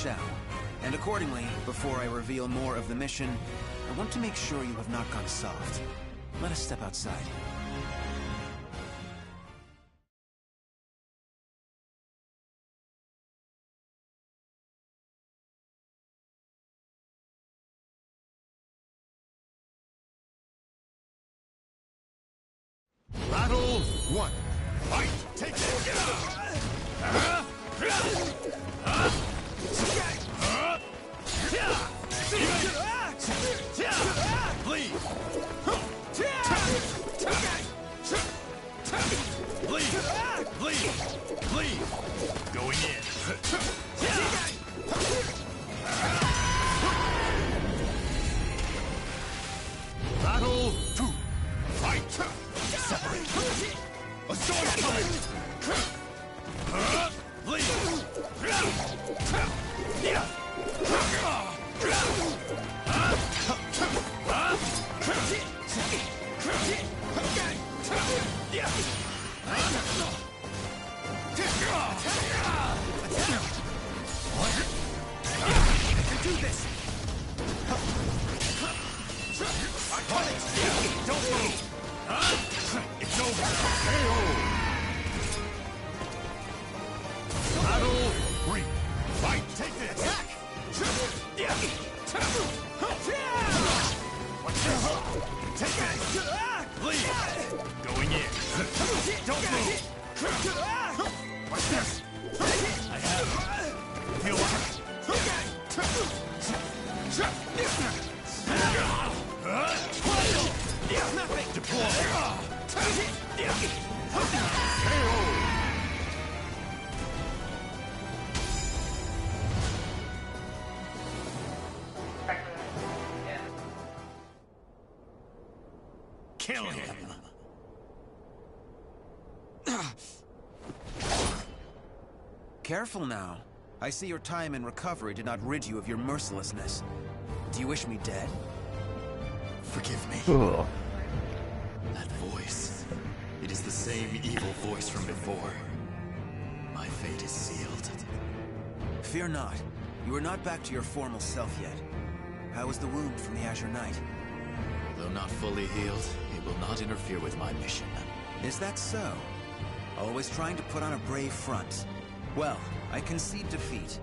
Speaker 11: shall. And accordingly, before I reveal more of the mission, I want to make sure you have not gone soft. Let us step outside.
Speaker 8: Battle 1. Fight! Take it! Bleed! Bleed! Bleed! Bleed! Going in. Battle 2. Fight! Separate! A storm coming! Bleed!
Speaker 11: Do this!
Speaker 8: Don't move! It's over! Battle 3. Fight! Take this! Attack! Take this! Bleed! Going in! Don't move! What's this? I have it. Feel Kill him!
Speaker 11: Careful now. I see your time in recovery did not rid you of your mercilessness. Do you wish me dead?
Speaker 12: Forgive me.
Speaker 4: Ugh.
Speaker 12: That voice. It is the same evil voice from before. My fate is sealed.
Speaker 11: Fear not. You are not back to your formal self yet. How is the wound from the Azure Knight?
Speaker 12: Though not fully healed, it will not interfere with my mission.
Speaker 11: Is that so? Always trying to put on a brave front. Well, I concede defeat.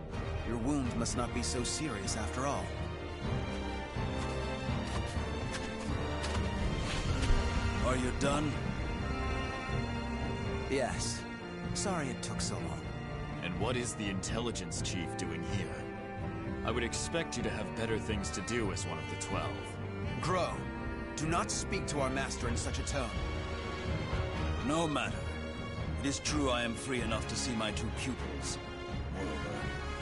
Speaker 11: Your wound must not be so serious after all. Are you done? Yes. Sorry it took so long.
Speaker 12: And what is the intelligence chief doing here? I would expect you to have better things to do as one of the 12.
Speaker 11: Grow, do not speak to our master in such a tone.
Speaker 18: No matter. It is true I am free enough to see my 2 pupils. Moreover,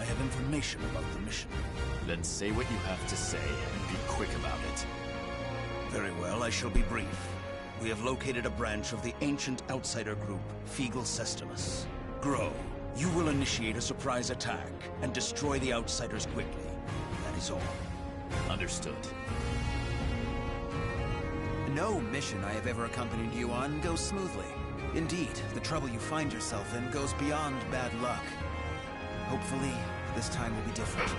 Speaker 18: I have information about the mission.
Speaker 12: Then say what you have to say, and be quick about it.
Speaker 18: Very well, I shall be brief. We have located a branch of the ancient outsider group, Feegle Sestimus. Grow, you will initiate a surprise attack and destroy the outsiders quickly. That is all.
Speaker 12: Understood.
Speaker 11: No mission I have ever accompanied you on goes smoothly. Indeed, the trouble you find yourself in goes beyond bad luck. Hopefully, this time will be different.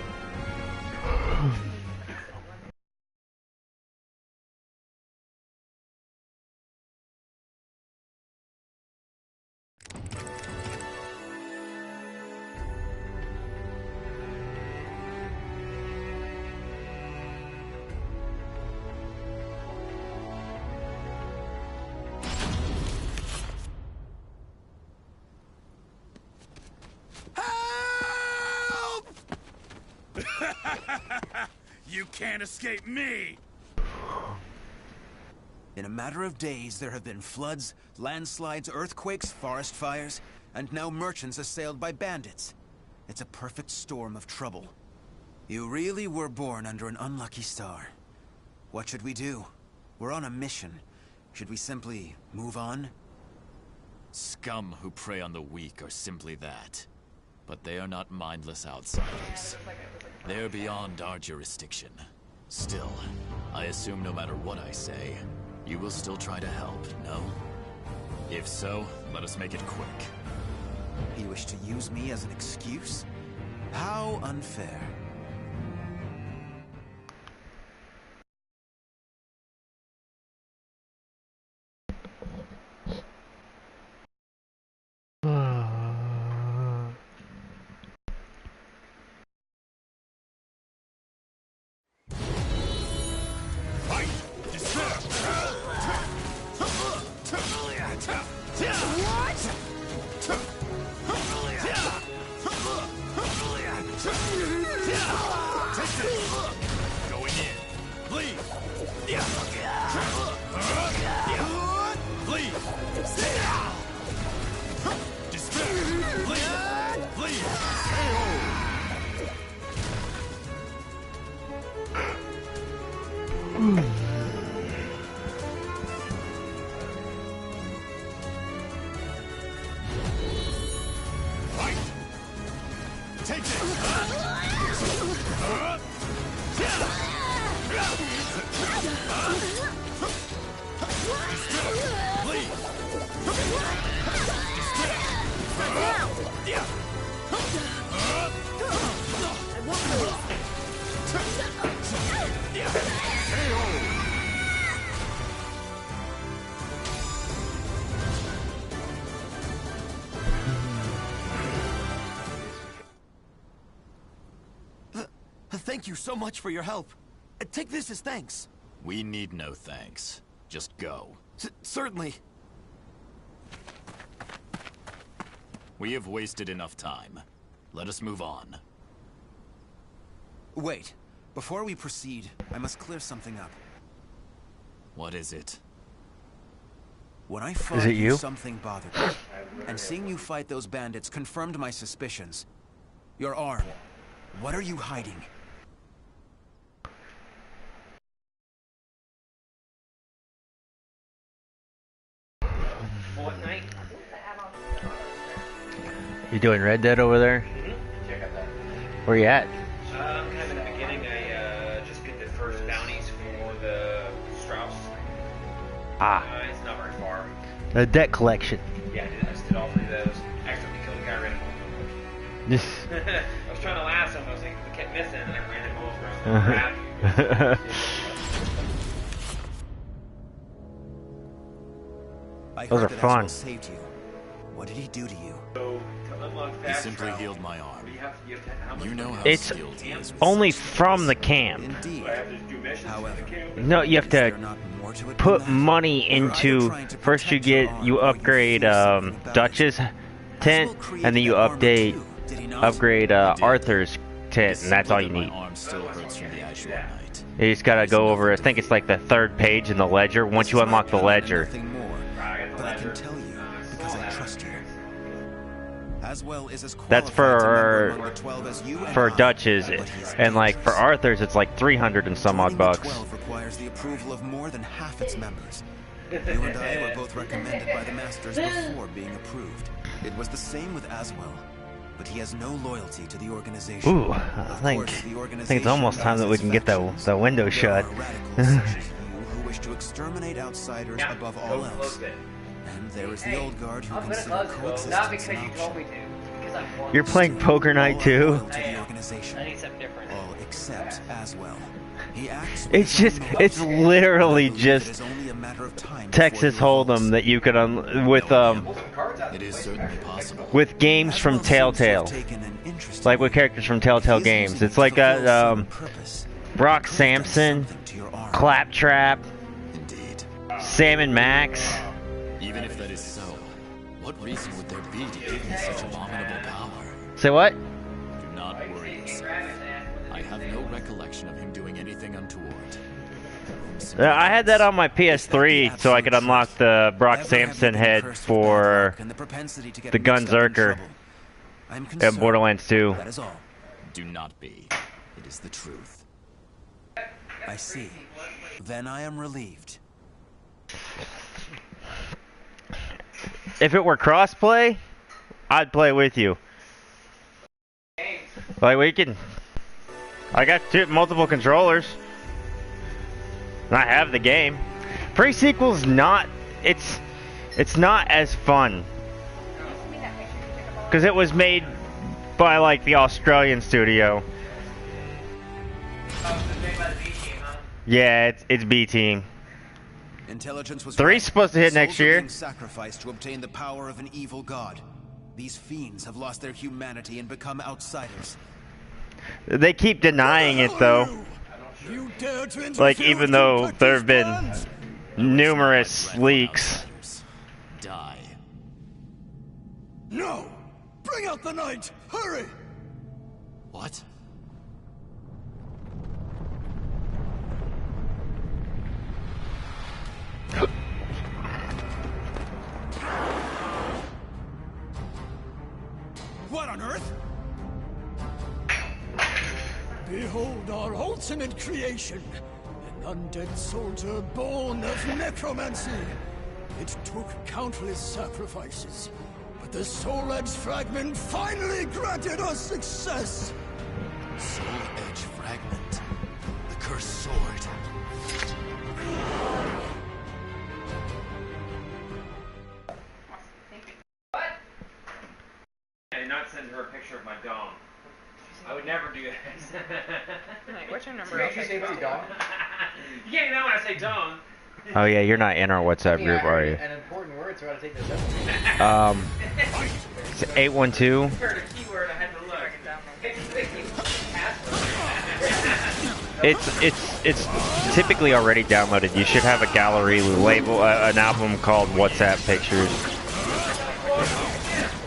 Speaker 8: You can't escape me!
Speaker 11: In a matter of days, there have been floods, landslides, earthquakes, forest fires, and now merchants assailed by bandits. It's a perfect storm of trouble. You really were born under an unlucky star. What should we do? We're on a mission. Should we simply move on?
Speaker 12: Scum who prey on the weak are simply that. But they are not mindless outsiders. They are beyond our jurisdiction. Still, I assume no matter what I say, you will still try to help, no? If so, let us make it quick.
Speaker 11: You wish to use me as an excuse? How unfair.
Speaker 8: Going in. Please. Please. Distract. Please. Please. Fight. Take this.
Speaker 11: Thank you so much for your help. Take this as thanks.
Speaker 12: We need no thanks. Just go.
Speaker 11: Certainly.
Speaker 12: We have wasted enough time. Let us move on.
Speaker 11: Wait. Before we proceed, I must clear something up.
Speaker 12: What is it?
Speaker 11: When I fought you, something bothered me. And seeing you fight those bandits confirmed my suspicions. Your arm. What are you hiding?
Speaker 2: Fortnite.
Speaker 4: You doing Red Dead over there?
Speaker 1: Check out that.
Speaker 4: Where you at?
Speaker 2: Kind of in the beginning, I just did the first bounties for the Strauss. It's not very far.
Speaker 4: The debt collection.
Speaker 2: Yeah, I just did all three of those. Accidentally killed the guy right I was trying to last him, I was like, we kept missing, and I ran him over.
Speaker 4: Those are fun.
Speaker 11: Saved you. What did he do to you?
Speaker 12: He simply healed my arm. You know how
Speaker 4: It's
Speaker 12: skilled he is with
Speaker 4: only
Speaker 12: such
Speaker 4: from the camp.
Speaker 11: However,
Speaker 4: No, you have to put money into. First, you upgrade Dutch's tent, and then you upgrade Arthur's tent, and that's all you need.
Speaker 12: My arm still hurts from the Ash one night.
Speaker 4: You just gotta go over. I think it's like the 3rd page in the ledger. Once you unlock the ledger.
Speaker 11: But I can tell you because I trust you. Aswell is as
Speaker 4: That's
Speaker 11: for 12 as you
Speaker 4: for Dutch's, and like for Arthur's, it's like 300 and some odd bucks.
Speaker 11: 12 requires the approval of more than half its members. You and I were both recommended by the Masters before being approved. It was the same with Aswell, but he has no loyalty to the organization.
Speaker 4: Ooh, I think it's almost time that we can get the window shut.
Speaker 11: Who wish to exterminate outsiders above all else. And there is the old guard who consider coexistence
Speaker 2: not because
Speaker 11: an
Speaker 2: you
Speaker 11: option.
Speaker 2: told me to, because I want
Speaker 4: You're playing Poker Night too?
Speaker 11: To the organization.
Speaker 2: I need something different.
Speaker 11: All except Aswell. He acts
Speaker 4: It's literally just
Speaker 11: it is only a matter of time
Speaker 4: Texas Hold'em that you could
Speaker 12: It is certainly possible.
Speaker 4: with games from Telltale, like with characters from Telltale games. It's like Brock Sampson, Claptrap, Sam and Max.
Speaker 12: Even if that is so, what reason would there be to give me such abominable power?
Speaker 4: Say what?
Speaker 12: Do not worry yourself. I have no recollection of him doing anything untoward.
Speaker 4: I had that on my PS3 so I could unlock the Brock Sampson head for the Gunzerker in Borderlands 2.
Speaker 11: That is all.
Speaker 12: Do not be. It is the truth.
Speaker 11: I see. Then I am relieved.
Speaker 4: If it were crossplay, I'd play with you. Like we can. I got multiple controllers. And I have the game. Pre-sequel's not. It's not as fun because it was made by like the Australian studio.
Speaker 2: Oh, it's made by the B team, huh?
Speaker 4: Yeah, it's B team.
Speaker 11: Intelligence was
Speaker 4: 3's supposed to hit next
Speaker 11: Souls are
Speaker 4: year.
Speaker 11: being sacrificed to obtain the power of an evil god. These fiends have lost their humanity and become outsiders.
Speaker 4: They keep denying it though. Like even though there have been numerous leaks.
Speaker 12: Die.
Speaker 5: No! Bring out the knight! Hurry!
Speaker 12: What?
Speaker 5: What on earth? Behold our ultimate creation. An undead soldier born of necromancy. It took countless sacrifices, but the Soul Edge fragment finally granted us success!
Speaker 12: Soul Edge fragment. The cursed sword.
Speaker 2: What? I did not send her a picture of my dong. I would never do that.
Speaker 7: Like, what's your number?
Speaker 1: Did you say it was your dong?
Speaker 2: You can't know when I say dong.
Speaker 4: Oh yeah, you're not in our WhatsApp group, are you?
Speaker 1: An important word, so I gotta take this up.
Speaker 4: It's 812.
Speaker 2: Heard a keyword, I had to look.
Speaker 4: It's typically already downloaded. You should have a gallery label, an album called WhatsApp Pictures.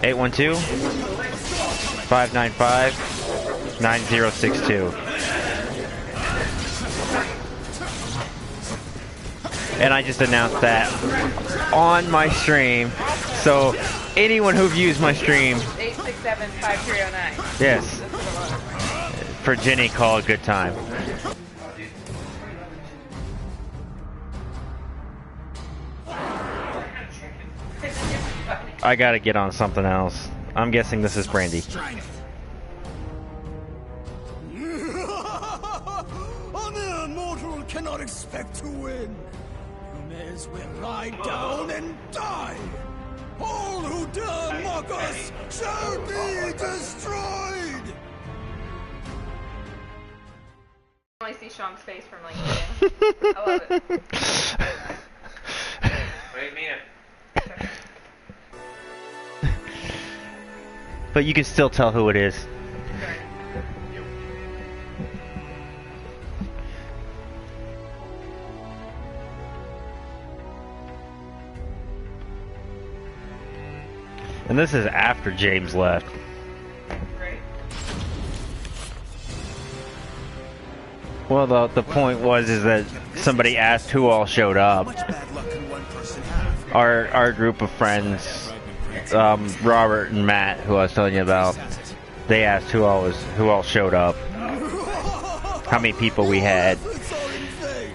Speaker 4: 812-595-9062. And I just announced that on my stream, so anyone who views my stream,
Speaker 7: 867-5309.
Speaker 4: yes, for Jenny, call a good time. I gotta get on something else. I'm guessing this is Brandy.
Speaker 5: A mere mortal cannot expect to win. You may as well lie down and die. All who dare mock us shall be destroyed.
Speaker 7: I only see Sean's face from like here. I love it.
Speaker 2: Wait, Mina.
Speaker 4: But you can still tell who it is. And this is after James left.
Speaker 7: Right.
Speaker 4: Well, the point was is that somebody asked who all showed up. Our group of friends, Robert and Matt, who I was telling you about, they asked who all showed up, how many people we had,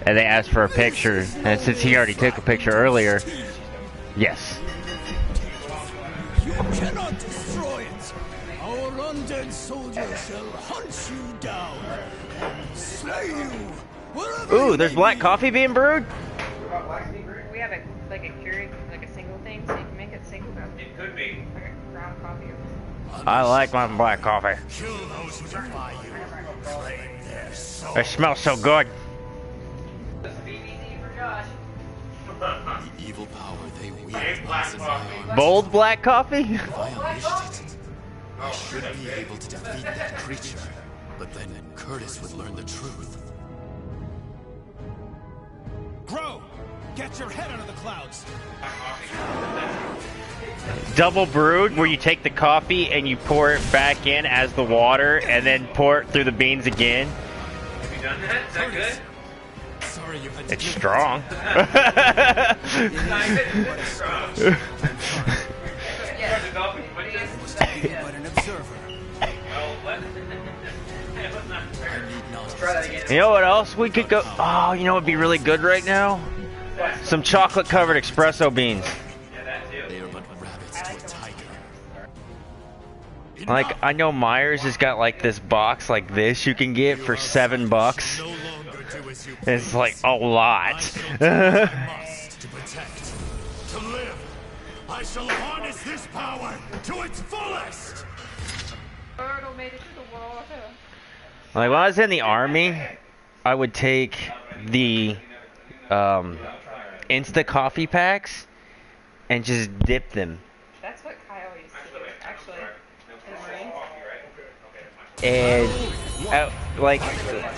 Speaker 4: and they asked for a picture. And since he already took a picture earlier, yes.
Speaker 5: You cannot destroy it. Our undead soldiers shall hunt you down and slay you.
Speaker 4: Ooh, there's black coffee being brewed?
Speaker 7: We have a Keurig, like a single thing, so you can make it single.
Speaker 2: It could be.
Speaker 7: Like a ground coffee.
Speaker 4: I like my black coffee. It smells so good.
Speaker 2: This is BBD for Josh.
Speaker 12: The evil power they wield lies in my arms.
Speaker 4: Bold black coffee?
Speaker 12: If I unleashed it, I should be able to defeat that creature. But then Curtis would learn the truth.
Speaker 18: Grow! Get your head out of the clouds!
Speaker 4: Double brewed, where you take the coffee and you pour it back in as the water, and then pour it through the beans again.
Speaker 2: Have you done that? Is that good?
Speaker 12: Sorry you had to
Speaker 4: It's strong. You know what else we could go? Oh, you know what would be really good right now? Some chocolate covered espresso beans.
Speaker 12: They are but rabbits to a tiger.
Speaker 4: Like, I know Myers has got like this box like this you can get for $7. It's like a lot.
Speaker 16: To protect, to live, I shall harness this power to its fullest.
Speaker 7: Turtle made it to the water.
Speaker 4: Like when I was in the army, I would take the Insta coffee packs and just dip them.
Speaker 7: That's what Kyle used to do, actually, in the Marines.
Speaker 4: And like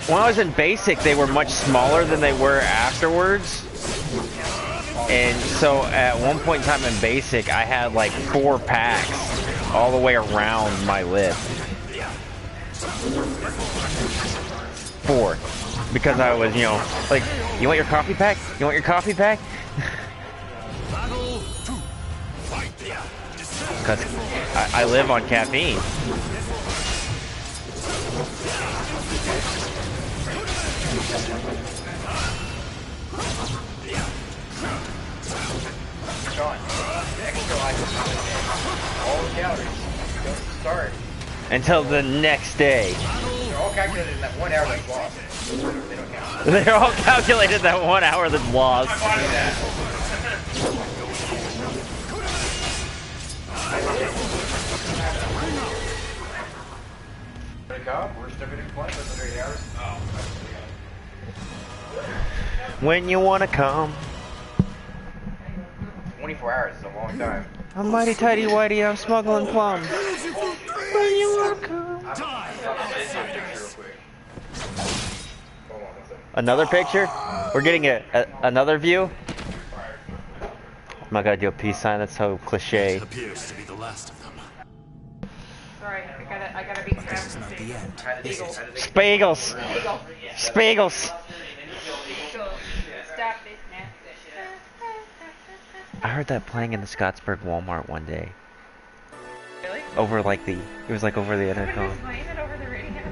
Speaker 4: when I was in basic, they were much smaller than they were afterwards. And so at one point in time in basic, I had like 4 packs all the way around my lip. 4. Because I was, you know, like, you want your coffee pack? You want your coffee pack? Because I live on caffeine.
Speaker 1: Sean, extra life is coming in. All the calories don't start
Speaker 4: Until the next day.
Speaker 1: They're all calculated in that 1 hour that's lost. They don't count.
Speaker 4: They're all calculated that 1 hour that's lost.
Speaker 1: We're still going to play for 3 hours.
Speaker 4: When you wanna come.
Speaker 1: 24 hours is a long time.
Speaker 4: I'm mighty tighty whitey, I'm smuggling plums. When you wanna come. Another picture? We're getting another view? Oh my god, yo, peace sign, that's so cliche.
Speaker 12: It appears to be the last of them.
Speaker 7: Sorry, I gotta beat Sam.
Speaker 4: Spiegels! Spiegels!
Speaker 7: Stop this now.
Speaker 4: I heard that playing in the Scottsburg Walmart one day.
Speaker 7: Really?
Speaker 4: Over like it was like over the intercom.
Speaker 7: Playing it over the radio.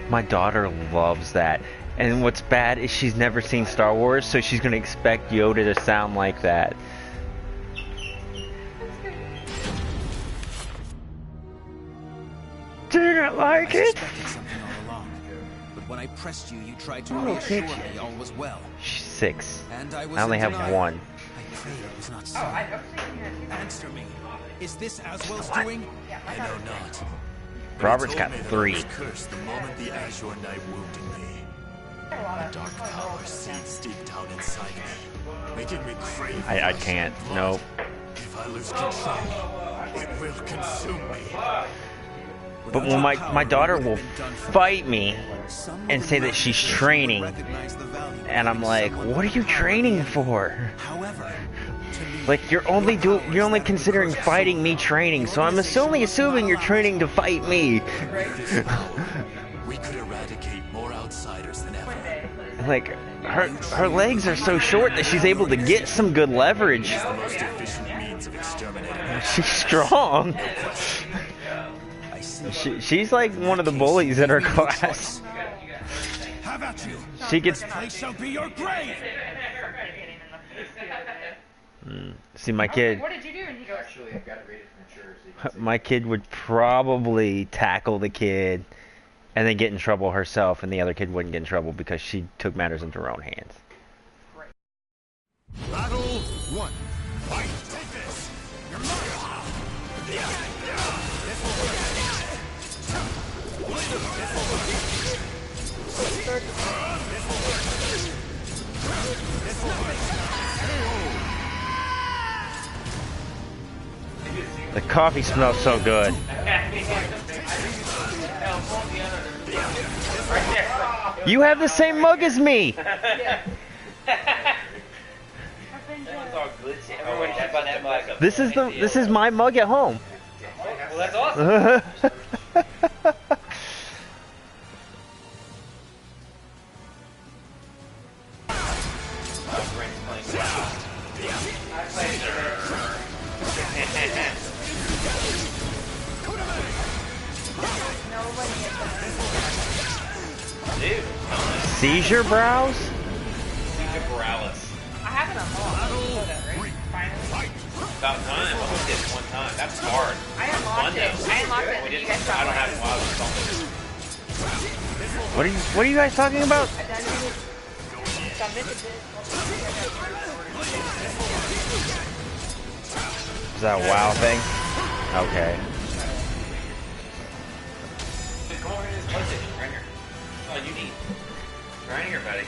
Speaker 4: My daughter loves that. And what's bad is she's never seen Star Wars, so she's gonna expect Yoda to sound like that. Didn't like it?
Speaker 11: But when I pressed you, you tried to reassure me all was well.
Speaker 4: She's 6.
Speaker 11: And I
Speaker 4: I only have
Speaker 11: denial.
Speaker 4: 1.
Speaker 11: I pray it was not so.
Speaker 7: Oh, I was thinking here.
Speaker 11: Answer me. Is this Aswell's doing?
Speaker 12: I know not.
Speaker 4: Robert's got 3.
Speaker 12: Cursed the moment the Azure Knight wounded me. A dark power seeds deep down inside me, making me crave.
Speaker 4: I can't. Nope.
Speaker 12: If I lose control, it will consume me.
Speaker 4: But when my daughter will fight me and say that she's training, and I'm like, what are you training for? Like you're only considering fighting me training, so I'm assuming you're training to fight me.
Speaker 12: We could eradicate more outsiders than ever.
Speaker 4: Like her legs are so short that she's able to get some good leverage.
Speaker 12: It's the most efficient means of exterminating.
Speaker 4: She's strong. She's like one of the bullies in her class.
Speaker 18: How about you?
Speaker 4: She gets.
Speaker 18: This place shall be your grave.
Speaker 4: See, my kid.
Speaker 7: What did you do? And he goes,
Speaker 1: Actually, I've got it rated for mature.
Speaker 4: My kid would probably tackle the kid and then get in trouble herself, and the other kid wouldn't get in trouble because she took matters into her own hands.
Speaker 16: Battle 1. Fight! Take this! You're
Speaker 4: The coffee smells so good. You have the same mug as me. This is my mug at home.
Speaker 2: Well, that's awesome. Dude.
Speaker 4: Seizure brows?
Speaker 2: Seizure brows.
Speaker 7: I have it unlocked. Finally.
Speaker 2: About time. I only did it one time. That's hard.
Speaker 7: I unlocked it. I unlocked it, and you guys stopped.
Speaker 2: I don't have it while I was talking.
Speaker 4: What are you guys talking about?
Speaker 7: I done it. Submitted it.
Speaker 4: Is that a WoW thing? Okay.
Speaker 2: come over to this PlayStation, right here. That's all you need. Right here, buddy.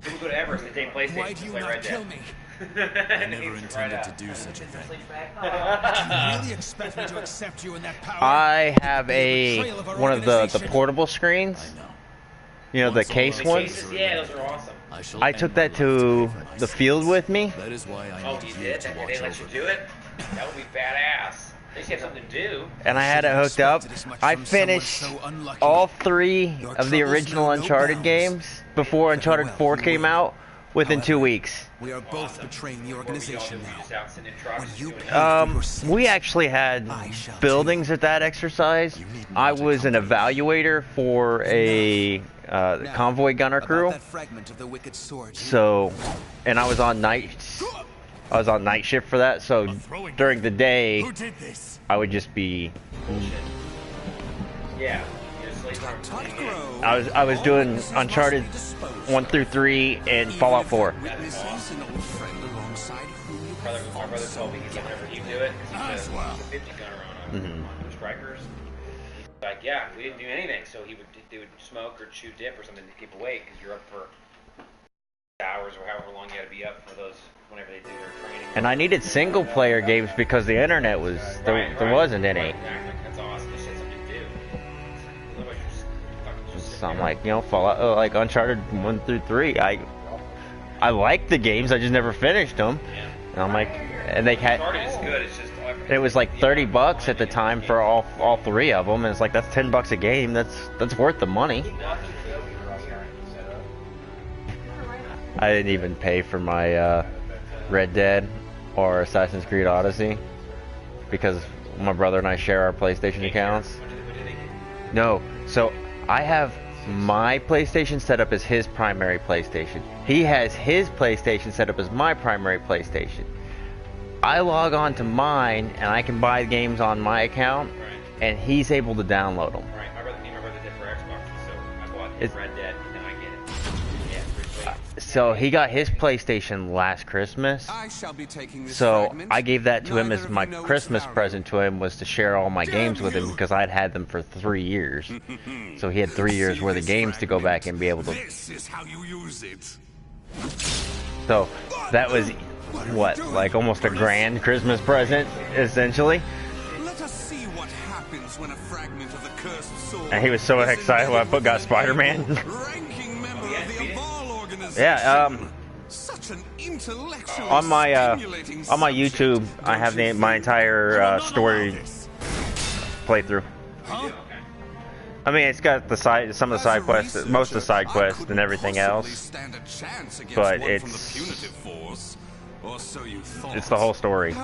Speaker 2: People go to Everest and take PlayStation.
Speaker 11: Why do you not kill me?
Speaker 12: I never intended to do such a thing.
Speaker 11: Do you really expect me to accept you in that power?
Speaker 4: I have one of the portable screens. You know, the case ones.
Speaker 2: Yeah, those are awesome.
Speaker 4: I took that to the field with me.
Speaker 12: That is why I
Speaker 2: need you to watch over. They let you do it? That would be badass. They just have something to do.
Speaker 4: And I had it hooked up. I finished all 3 of the original Uncharted games before Uncharted 4 came out within 2 weeks.
Speaker 11: We are both betraying the organization
Speaker 2: now.
Speaker 4: We actually had buildings at that exercise. I was an evaluator for a convoy gunner crew. So, and I was on night shift for that. So during the day, I would just be.
Speaker 2: Yeah.
Speaker 4: I was doing Uncharted 1 through 3 and Fallout 4.
Speaker 2: My brother told me whenever you do it, because he does a 50 gunner on strikers. He's like, yeah, we didn't do anything, so they would smoke or chew dip or something to keep awake because you're up for hours or however long you got to be up for those whenever they do their training.
Speaker 4: And I needed single player games because the internet was there wasn't any.
Speaker 2: Exactly. That's awesome. They said something to do. Otherwise, you're just fucking just
Speaker 4: So I'm like, you know, Fallout, like Uncharted 1 through 3. I liked the games, I just never finished them.
Speaker 2: Yeah.
Speaker 4: And I'm like, and they had.
Speaker 2: Uncharted is good. It's just
Speaker 4: It was like $30 at the time for all 3 of them, and it's like that's $10 a game. That's worth the money. I didn't even pay for my Red Dead or Assassin's Creed Odyssey because my brother and I share our PlayStation accounts. No, so I have my PlayStation set up as his primary PlayStation. He has his PlayStation set up as my primary PlayStation. I log on to mine and I can buy games on my account, and he's able to download them.
Speaker 2: Right, my brother did for Xbox, so I bought Red Dead. Now I get it. Yeah, pretty sweet.
Speaker 4: So he got his PlayStation last Christmas. So I gave that to him as my Christmas present to him, was to share all my games with him because I'd had them for 3 years. So he had 3 years worth of games to go back and be able to.
Speaker 17: This is how you use it.
Speaker 4: So that was what, like almost a grand Christmas present, essentially.
Speaker 17: Let us see what happens when a fragment of the cursed sword.
Speaker 4: And he was so excited when I got Spider-Man.
Speaker 17: Ranking member of the Aval organization.
Speaker 4: Yeah,
Speaker 17: Such an intellectual
Speaker 4: on my YouTube, I have my entire story playthrough. I mean, it's got some of the side quests, most of the side quests, and everything else. But it's the whole story.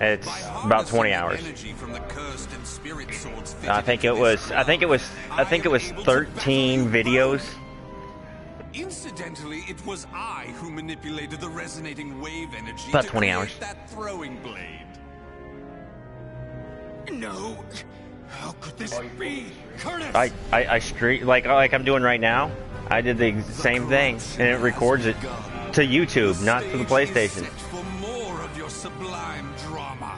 Speaker 4: It's about 20 hours. I think it was 13 videos.
Speaker 17: Incidentally, it was I who manipulated the resonating wave energy
Speaker 4: About
Speaker 17: to
Speaker 4: 20
Speaker 17: create
Speaker 4: hours.
Speaker 17: that throwing blade. No. How could this be? Curtis!
Speaker 4: I stream like I'm doing right now. I did the same thing, and it records it to YouTube, not to the PlayStation.
Speaker 17: For more of your sublime drama.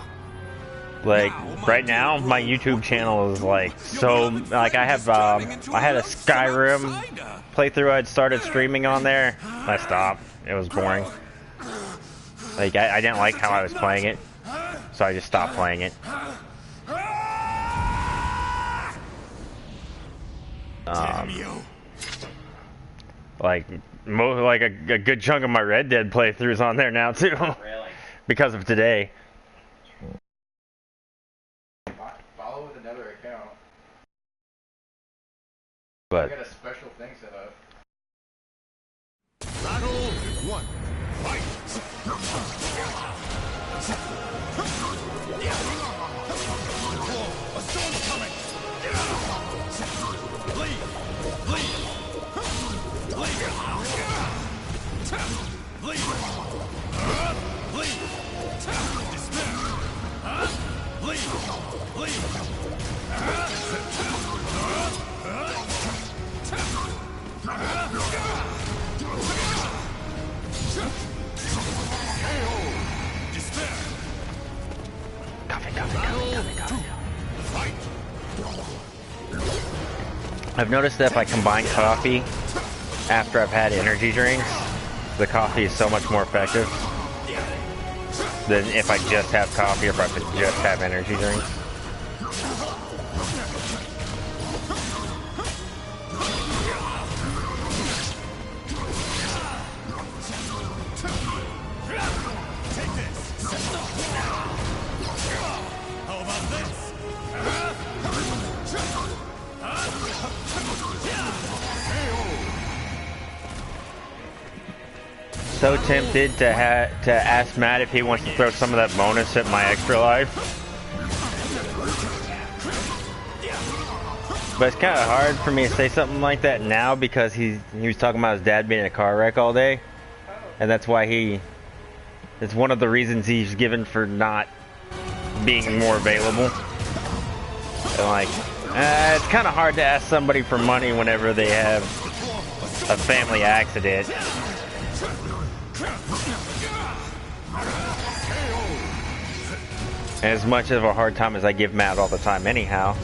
Speaker 4: Like right now, my YouTube channel is like so. Like I had a Skyrim playthrough I'd started streaming on there. I stopped. It was boring. Like I didn't like how I was playing it, so I just stopped playing it. Like a good chunk of my Red Dead playthroughs on there now too.
Speaker 2: Really?
Speaker 4: Because of today.
Speaker 1: Follow with another account.
Speaker 4: But
Speaker 1: I got a special thing set up.
Speaker 16: Battle 1. Fight! A storm's coming! Leave! Leave! Leave! Leave! Leave! Despair! Leave! Leave!
Speaker 4: Copy. I've noticed that if I combine coffee after I've had energy drinks, the coffee is so much more effective than if I just have coffee or if I just have energy drinks. So tempted to ask Matt if he wants to throw some of that bonus at my extra life. But it's kind of hard for me to say something like that now because he was talking about his dad being in a car wreck all day. And that's why it's one of the reasons he's given for not being more available. And like, it's kind of hard to ask somebody for money whenever they have a family accident. As much of a hard time as I give Matt all the time anyhow.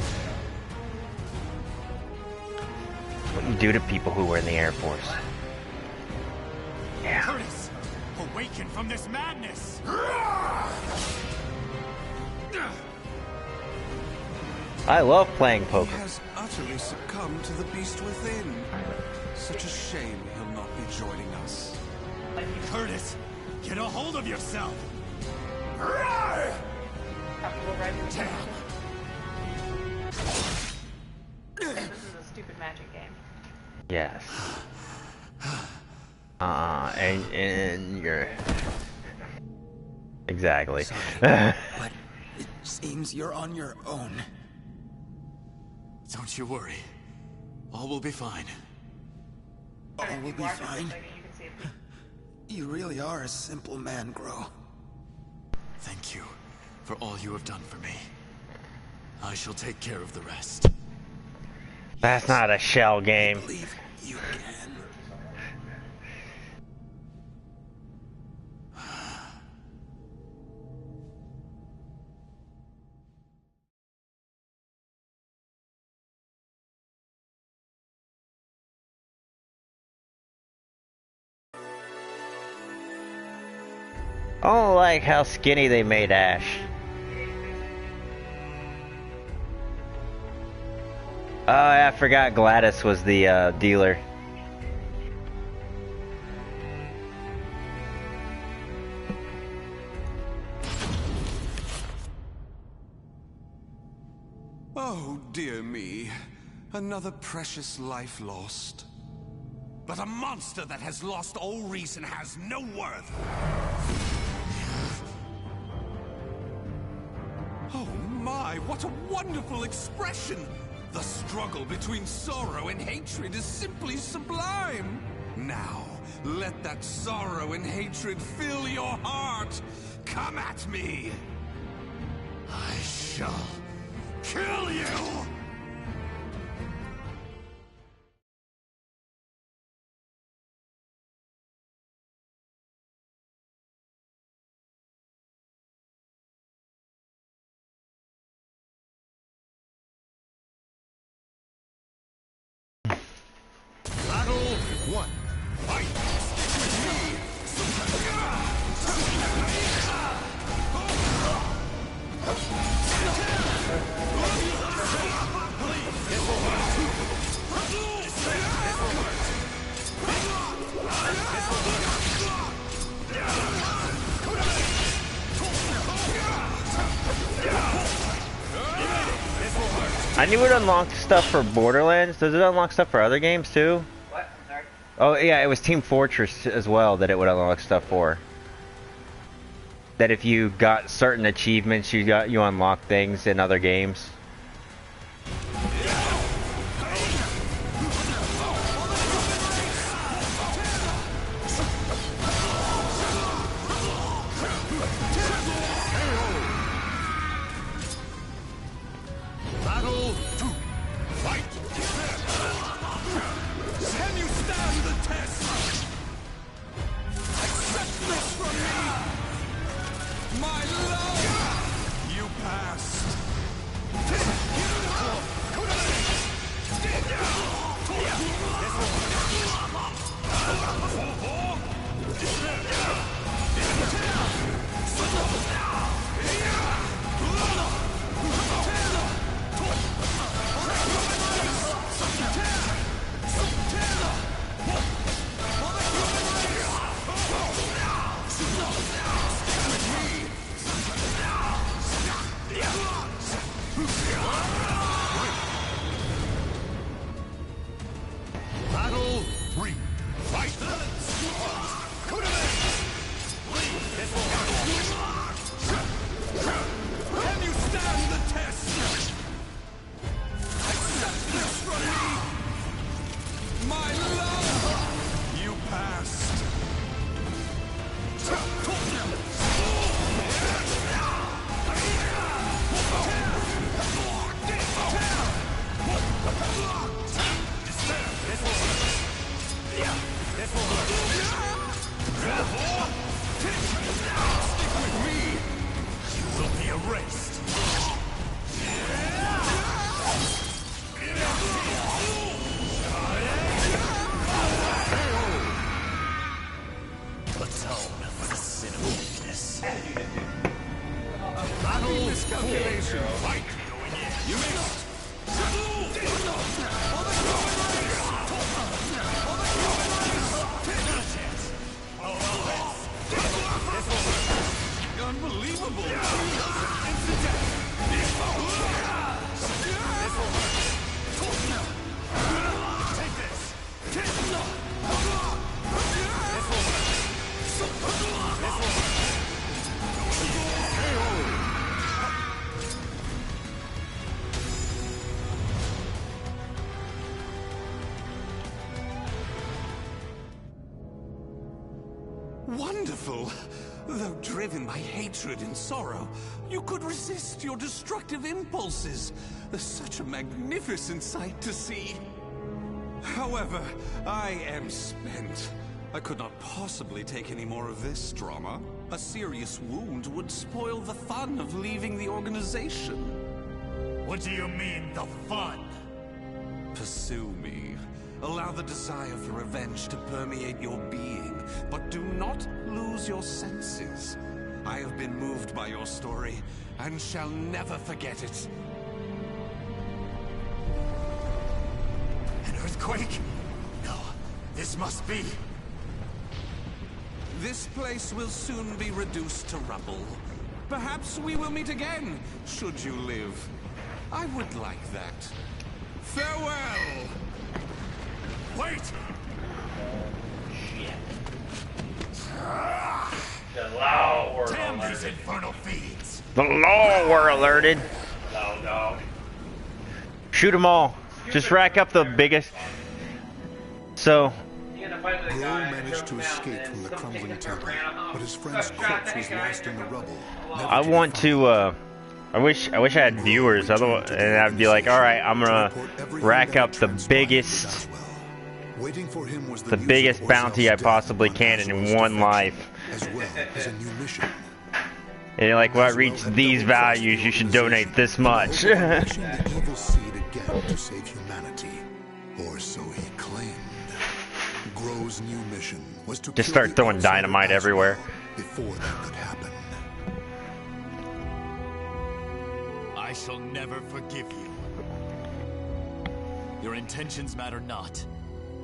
Speaker 4: What you do to people who were in the Air Force. Yeah.
Speaker 8: Curtis, awaken from this madness!
Speaker 4: I love playing poker.
Speaker 17: He has utterly succumbed to the beast within. Such a shame he'll not be joining us.
Speaker 8: Curtis, get a hold of yourself!
Speaker 7: Damn. This is a stupid magic game.
Speaker 4: Yes. And you're... Exactly.
Speaker 11: But it seems you're on your own.
Speaker 12: Don't you worry. All will be fine.
Speaker 11: All will be fine. You really are a simple man, Grow.
Speaker 12: Thank you for all you have done for me. I shall take care of the rest.
Speaker 4: That's not a shell game.
Speaker 11: You can.
Speaker 4: I don't like how skinny they made Ash. Oh, I forgot Gladys was the dealer.
Speaker 17: Oh, dear me. Another precious life lost.
Speaker 8: But a monster that has lost all reason has no worth.
Speaker 17: Oh my, what a wonderful expression! The struggle between sorrow and hatred is simply sublime! Now, let that sorrow and hatred fill your heart! Come at me! I shall kill you!
Speaker 8: Battle 1. Fight!
Speaker 4: I knew it unlocked stuff for Borderlands. Does it unlock stuff for other games too?
Speaker 1: What? I'm sorry.
Speaker 4: Oh yeah, it was Team Fortress as well that it would unlock stuff for. That if you got certain achievements, you unlock things in other games.
Speaker 8: Battle 2. Fight! Can you stand the test? Accept this from me! My love! You passed.
Speaker 17: Unbelievable! Take this! Wonderful! Though driven by hatred and sorrow, you could resist your destructive impulses. Such a magnificent sight to see. However, I am spent. I could not possibly take any more of this drama. A serious wound would spoil the fun of leaving the organization.
Speaker 8: What do you mean, the fun?
Speaker 17: Pursue me. Allow the desire for revenge to permeate your being, but do not lose your senses. I have been moved by your story, and shall never forget it.
Speaker 8: An earthquake? No, this must be...
Speaker 17: This place will soon be reduced to rubble. Perhaps we will meet again, should you live. I would like that. Farewell!
Speaker 8: Wait!
Speaker 2: Shit. The law were
Speaker 8: Damn
Speaker 2: alerted.
Speaker 8: these infernal fiends!
Speaker 4: The law were alerted.
Speaker 2: No, dog.
Speaker 4: Shoot them all. Just rack up the biggest. So.
Speaker 3: Grow managed to escape from the crumbling temple, but his friend's corpse was lost in the rubble.
Speaker 4: I want to. I wish I had viewers. Otherwise, and I'd be like, all right, I'm gonna rack up the biggest.
Speaker 3: Waiting for him was
Speaker 4: the biggest bounty I possibly can in one life.
Speaker 3: As well as a new mission.
Speaker 4: And like, when I reach these values, you should donate this much.
Speaker 3: The evil seed again to save humanity, or so he claimed. Grow's new mission was to
Speaker 4: just start throwing dynamite everywhere.
Speaker 3: Before that could happen.
Speaker 12: I shall never forgive you. Your intentions matter not.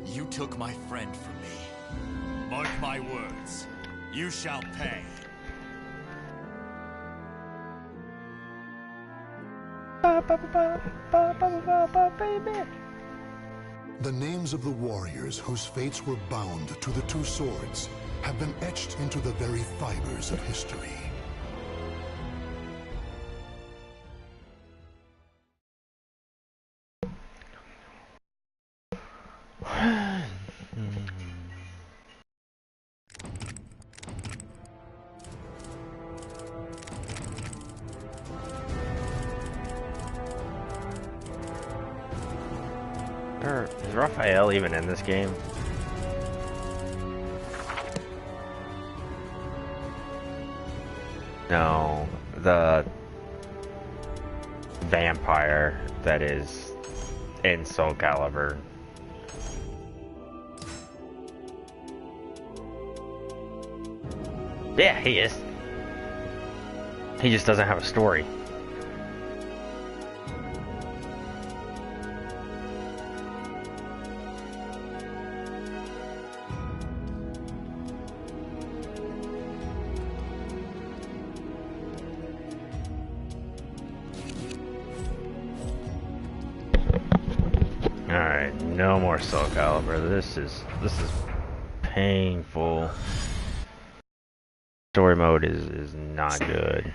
Speaker 12: You took my friend from me. Mark my words. You shall pay.
Speaker 3: The names of the warriors whose fates were bound to the two swords have been etched into the very fibers of history.
Speaker 4: Is Raphael even in this game? No, the vampire that is in Soul Calibur. Yeah, he is. He just doesn't have a story. Alright, no more Soul Calibur. This is painful. Story mode is not good.